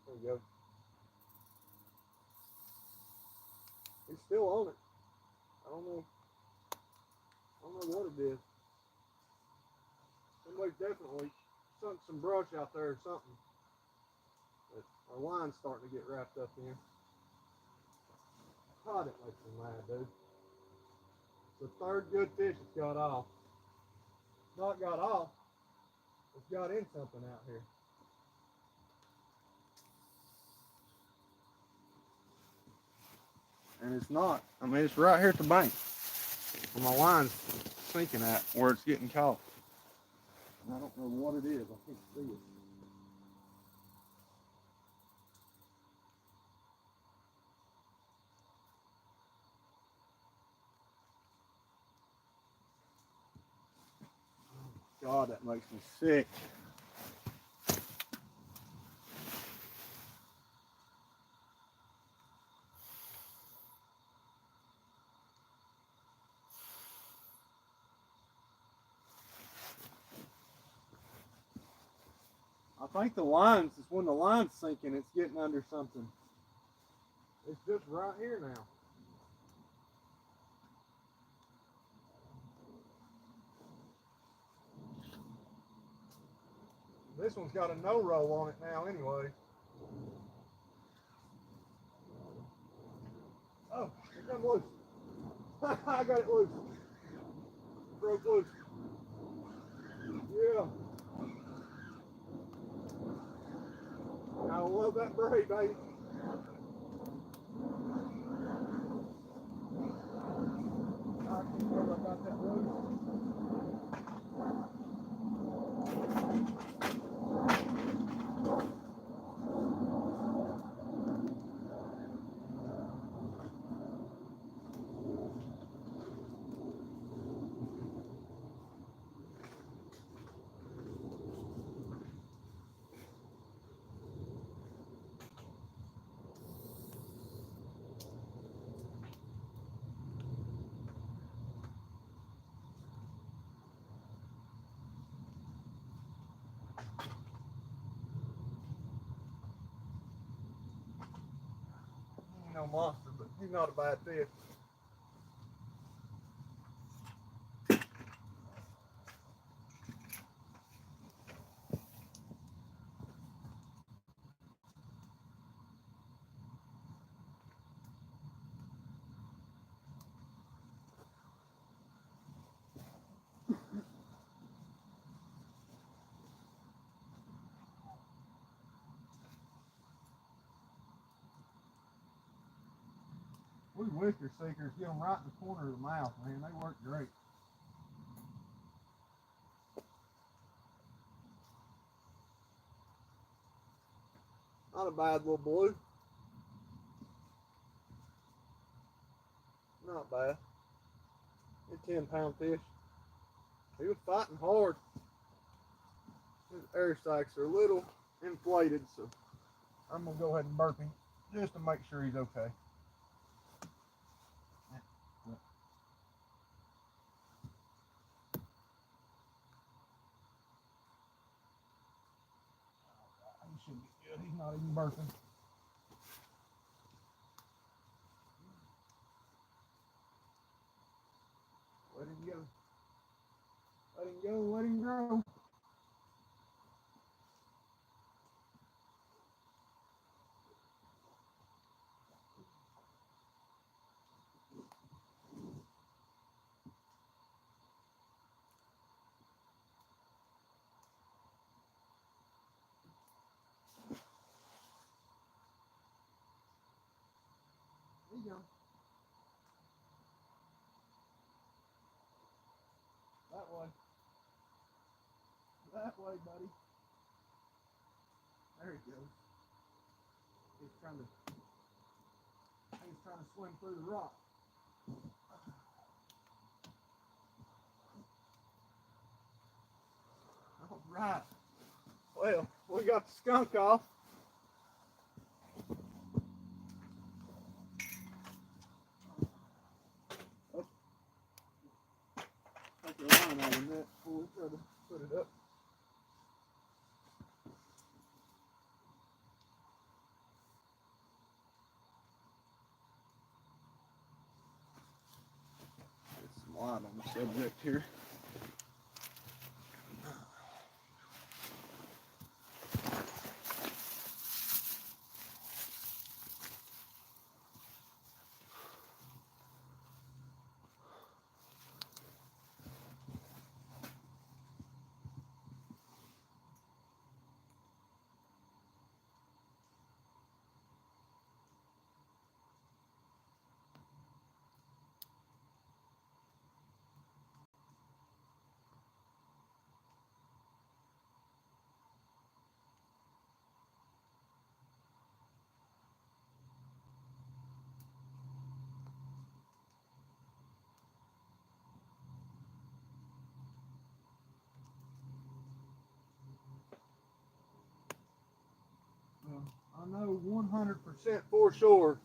There we go. He's still on it. I don't know what it is. Somebody definitely sunk some brush out there or something. But our line's starting to get wrapped up in. God, it makes me mad, dude. It's the third good fish that's got off. Not got off. It's got in something out here. And it's not. I mean, it's right here at the bank. Where my line's sinking at, where it's getting caught. And I don't know what it is. I can't see it. God, that makes me sick. I think the lines is when the line's sinking, it's getting under something. It's just right here now. This one's got a no roll on it now anyway. Oh, it come loose. I got it loose. Broke loose. Yeah. I love that braid, baby. I can't believe I got that loose. No monster, but he's not a bad fish. We whisker seekers get them right in the corner of the mouth, man. They work great. Not a bad little blue. Not bad. A 10-pound fish. He was fighting hard. His air sacs are a little inflated, so I'm gonna go ahead and burp him just to make sure he's okay. He should be good. He's not even burping. Let him go. Let him go. Let him grow. There you go. halfway, buddy. There he goes. He's trying to swim through the rock. All right. Well, we got the skunk off. Take the line out of the net before we try to put it up. Get some light on the subject here. I know 100% for sure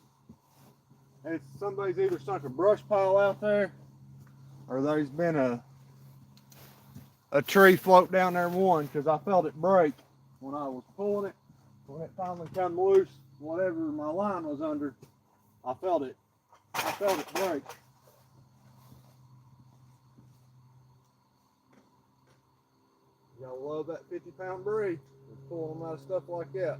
it's somebody's either sunk a brush pile out there or there's been a tree float down there because I felt it break when I was pulling it. When it finally come loose, whatever my line was under, I felt it break. You gotta love that 50-pound breed. Pulling them out of stuff like that.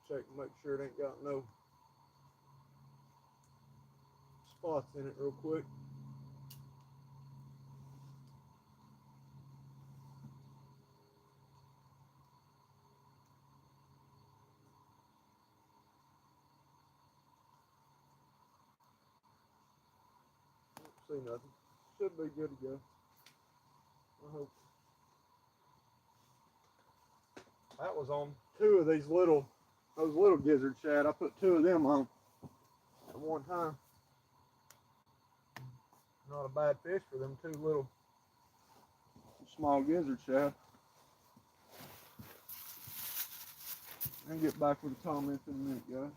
Check and make sure it ain't got no spots in it real quick. Don't see nothing. Should be good to go. I hope. That was on two of those little gizzard shad. I put two of them on at one time. Not a bad fish for them two little small gizzard shad. I'll get back with the comments in a minute, guys.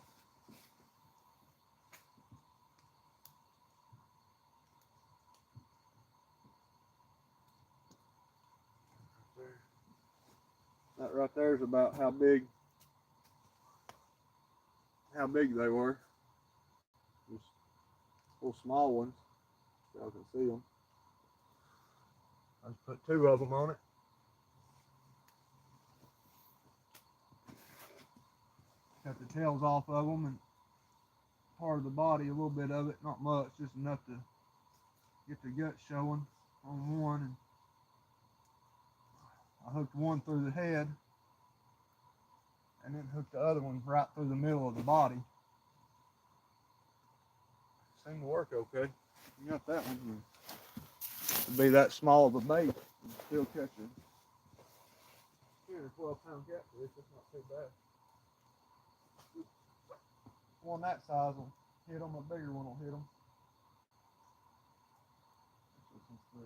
That right there is about how big they were. Just little small ones. Y'all can see them. I just put two of them on it. Cut the tails off of them and part of the body, a little bit of it, not much, just enough to get the guts showing on one. And I hooked one through the head and then hooked the other one right through the middle of the body. Seemed to work okay. You got that one. To be that small of a bait, and still catch it. 10 or 12-pound catfish, that's not too bad. One that size will hit them, a bigger one will hit them. Since the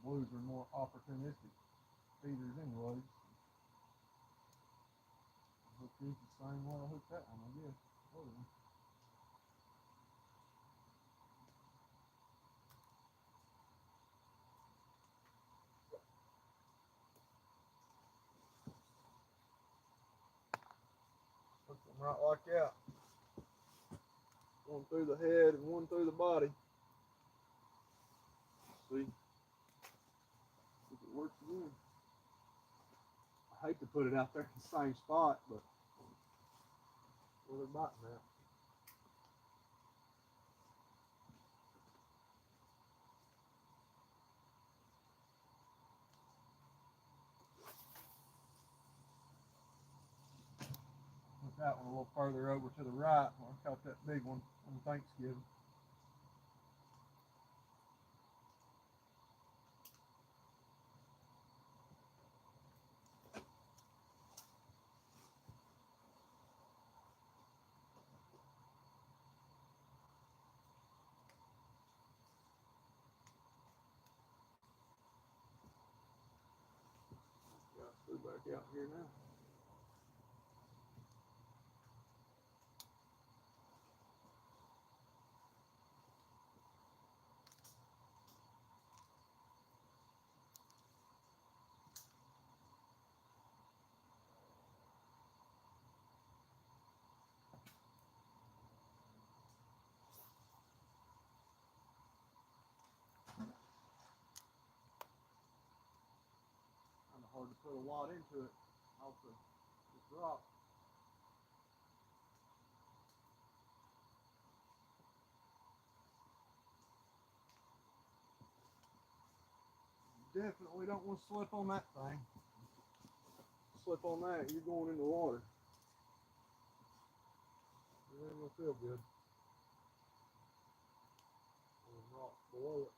blues are more opportunistic feeders anyways. Hook these the same way I hooked that one, I guess. Hook them right like that. One through the head and one through the body. See if it works again. I hate to put it out there in the same spot, but where they're biting at. that one a little further over to the right where I caught that big one on Thanksgiving. Got through back out here now. Kind of hard to put a lot into it off this rock. Definitely don't want to slip on that thing. Slip on that, you're going in the water. It ain't gonna feel good. The rocks below it.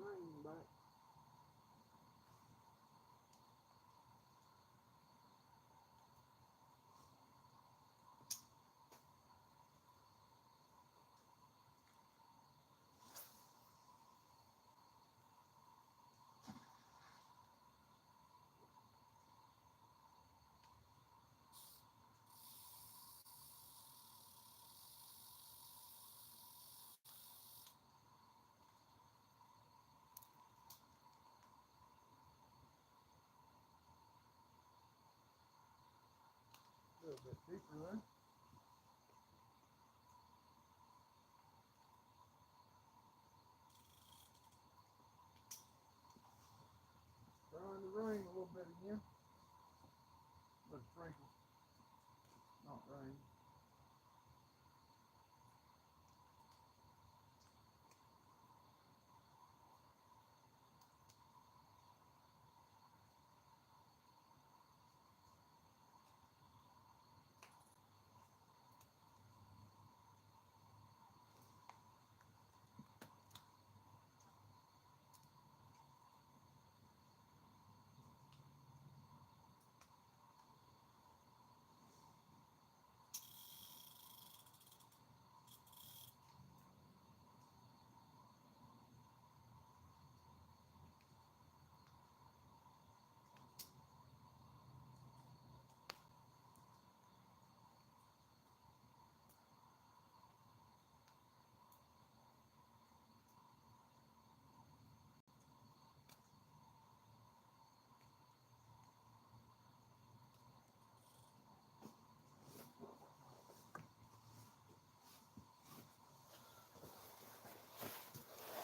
Rain back. A little bit deeper there. Trying to rain a little bit again. But sprinkle. Not rain.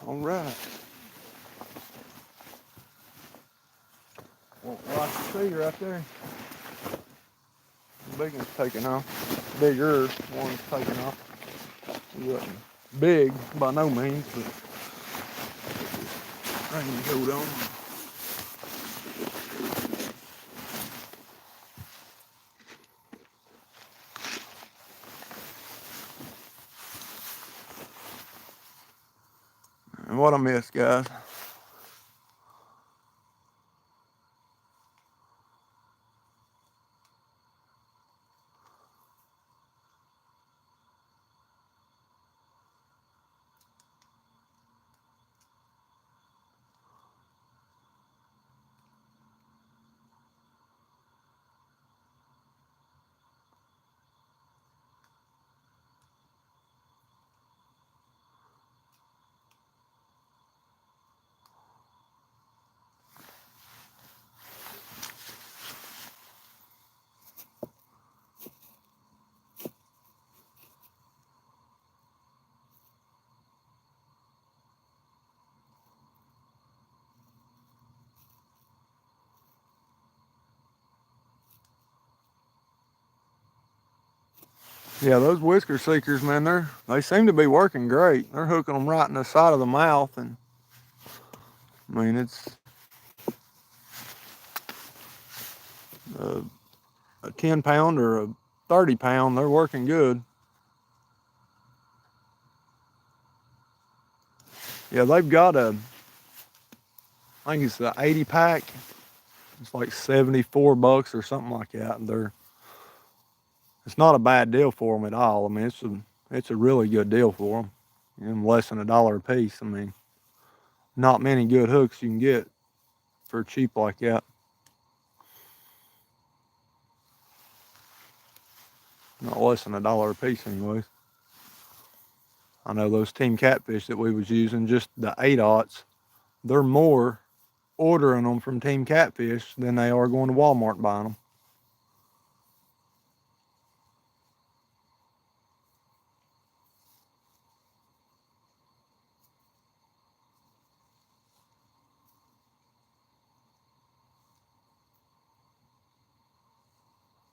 All right. Well, like you see right there, the big one's taking off. Bigger one's taking off. He wasn't big by no means, but rain hold on. And what I missed, guys. Yeah, those whisker seekers, man, they seem to be working great. They're hooking them right in the side of the mouth, and I mean it's a, a 10 pound or a 30 pound. They're working good. Yeah, they've got I think it's an 80 pack. It's like $74 or something like that, and it's not a bad deal for them at all. I mean, it's a really good deal for them. Less than $1 a piece. I mean, not many good hooks you can get for cheap like that. Not less than $1 a piece, anyways. I know those Team Catfish that we was using, just the 8/0s, they're more ordering them from Team Catfish than they are going to Walmart buying them.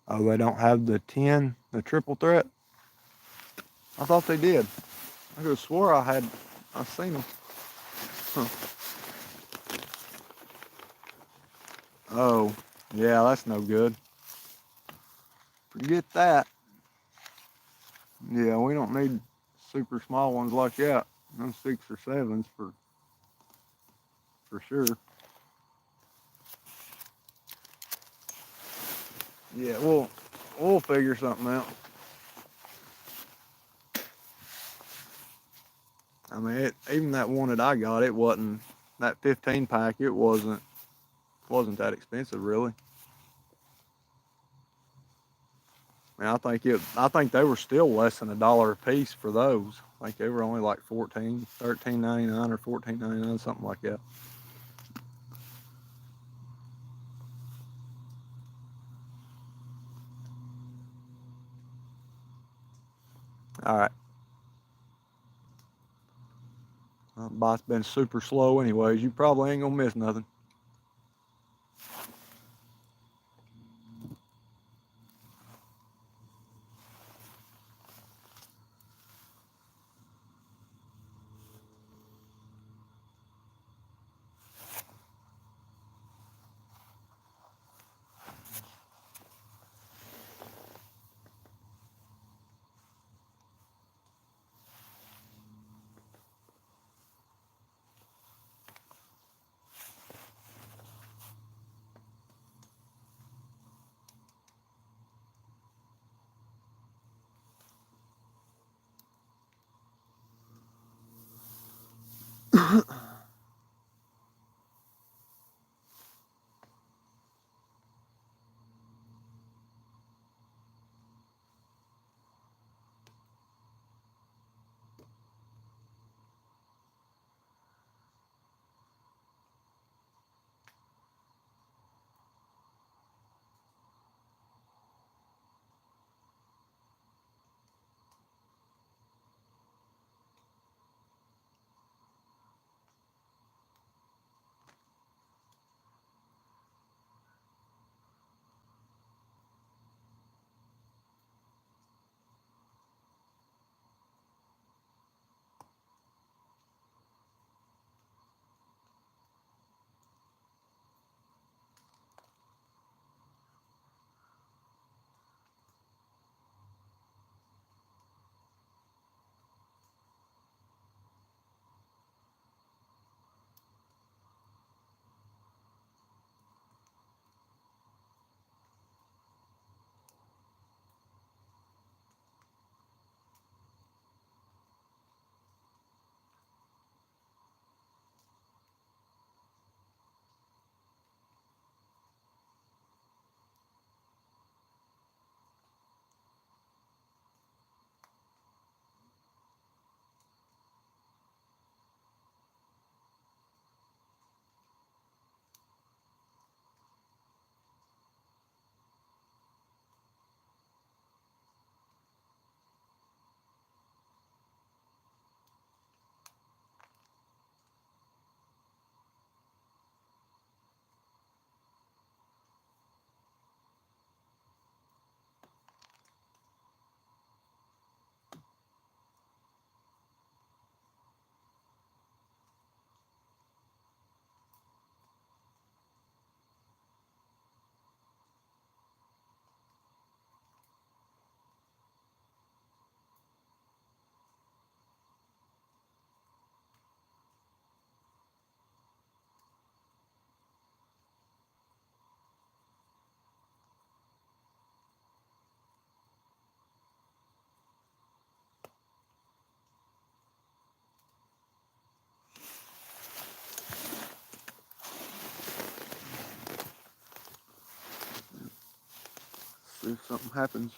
Oh, they don't have the 10, the triple threat? I thought they did. I could have swore I seen them. Huh. Oh, yeah, that's no good. Forget that. Yeah, we don't need super small ones like that. No 6 or 7s for sure. Yeah, we'll figure something out. I mean, even that one that I got, it wasn't that 15 pack. It wasn't that expensive, really. I mean, I think they were still less than $1 a piece for those. I think they were only like 13.99 or 14.99, something like that. All right. Bite's been super slow anyways. You probably ain't gonna miss nothing. if something happens.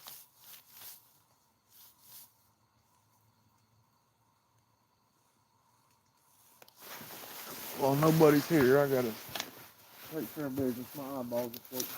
Well, nobody's here. I gotta take care of business. My eyeballs are floating.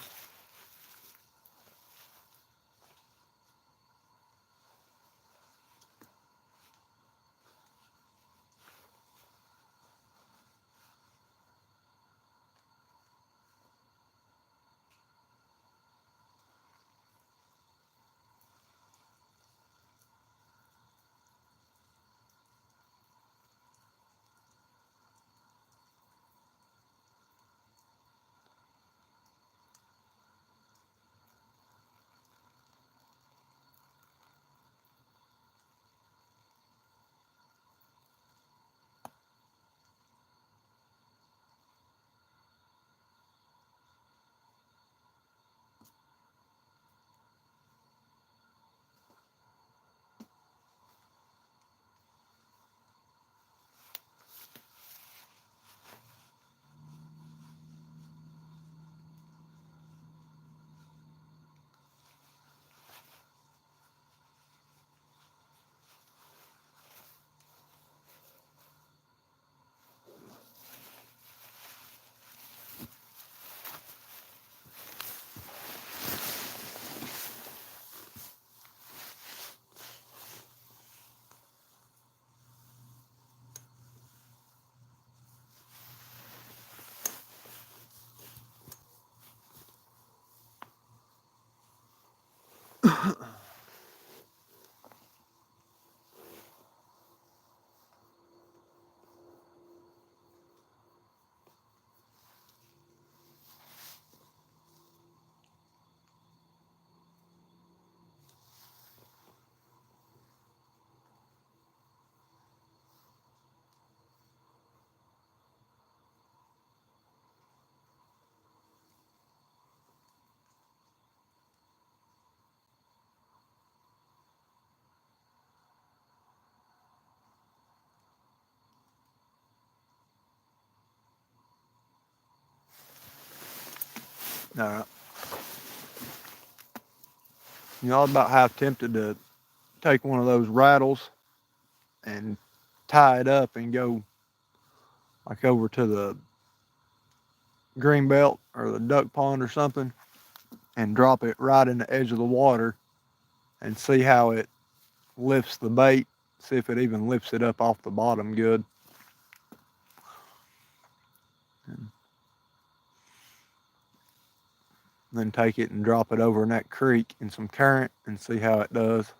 All right. You know, I was about half tempted to take one of those rattles and tie it up and go like over to the green belt or the duck pond or something and drop it right in the edge of the water and see how it lifts the bait, see if it even lifts it up off the bottom good. And then take it and drop it over in that creek in some current and see how it does.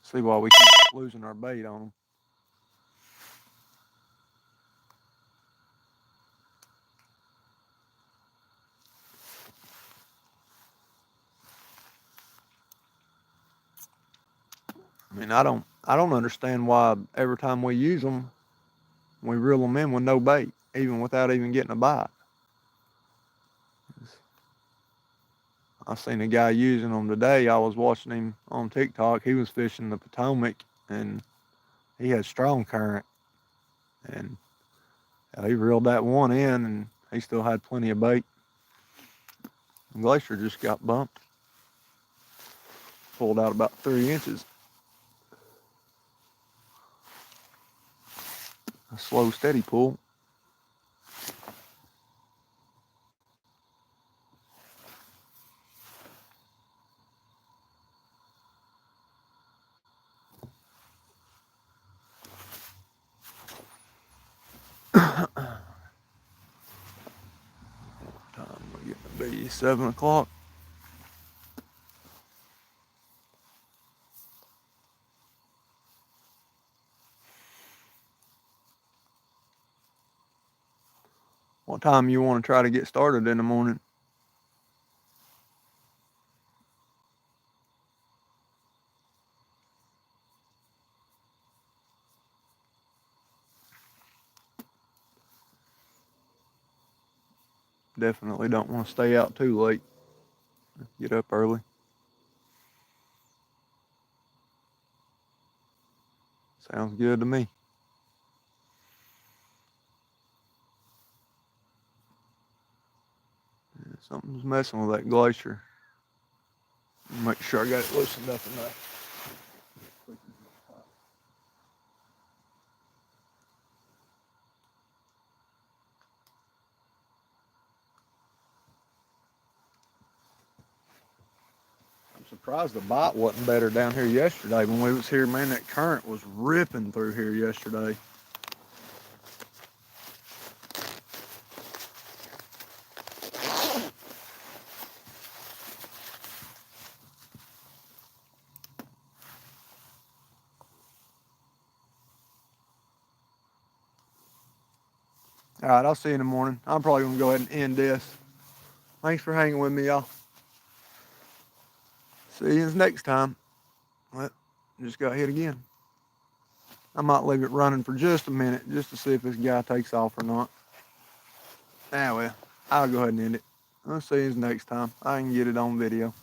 See why we keep losing our bait on them. I mean, I don't understand why every time we use them, we reel them in with no bait, even without even getting a bite. I seen a guy using them today. I was watching him on TikTok. He was fishing the Potomac, and he had strong current, and he reeled that one in, and he still had plenty of bait. The glacier just got bumped. Pulled out about 3 inches. A slow, steady pull. Time we're getting to be 7 o'clock. What time you want to try to get started in the morning? Definitely don't want to stay out too late. Get up early. Sounds good to me. Something's messing with that glacier. Make sure I got it loosened up enough. I'm surprised the bite wasn't better down here yesterday when we was here. Man, that current was ripping through here yesterday. All right, I'll see you in the morning. I'm probably going to go ahead and end this. Thanks for hanging with me, y'all. See you next time. Well, just got hit again. I might leave it running for just a minute just to see if this guy takes off or not. Ah, well, I'll go ahead and end it. I'll see you next time. I can get it on video.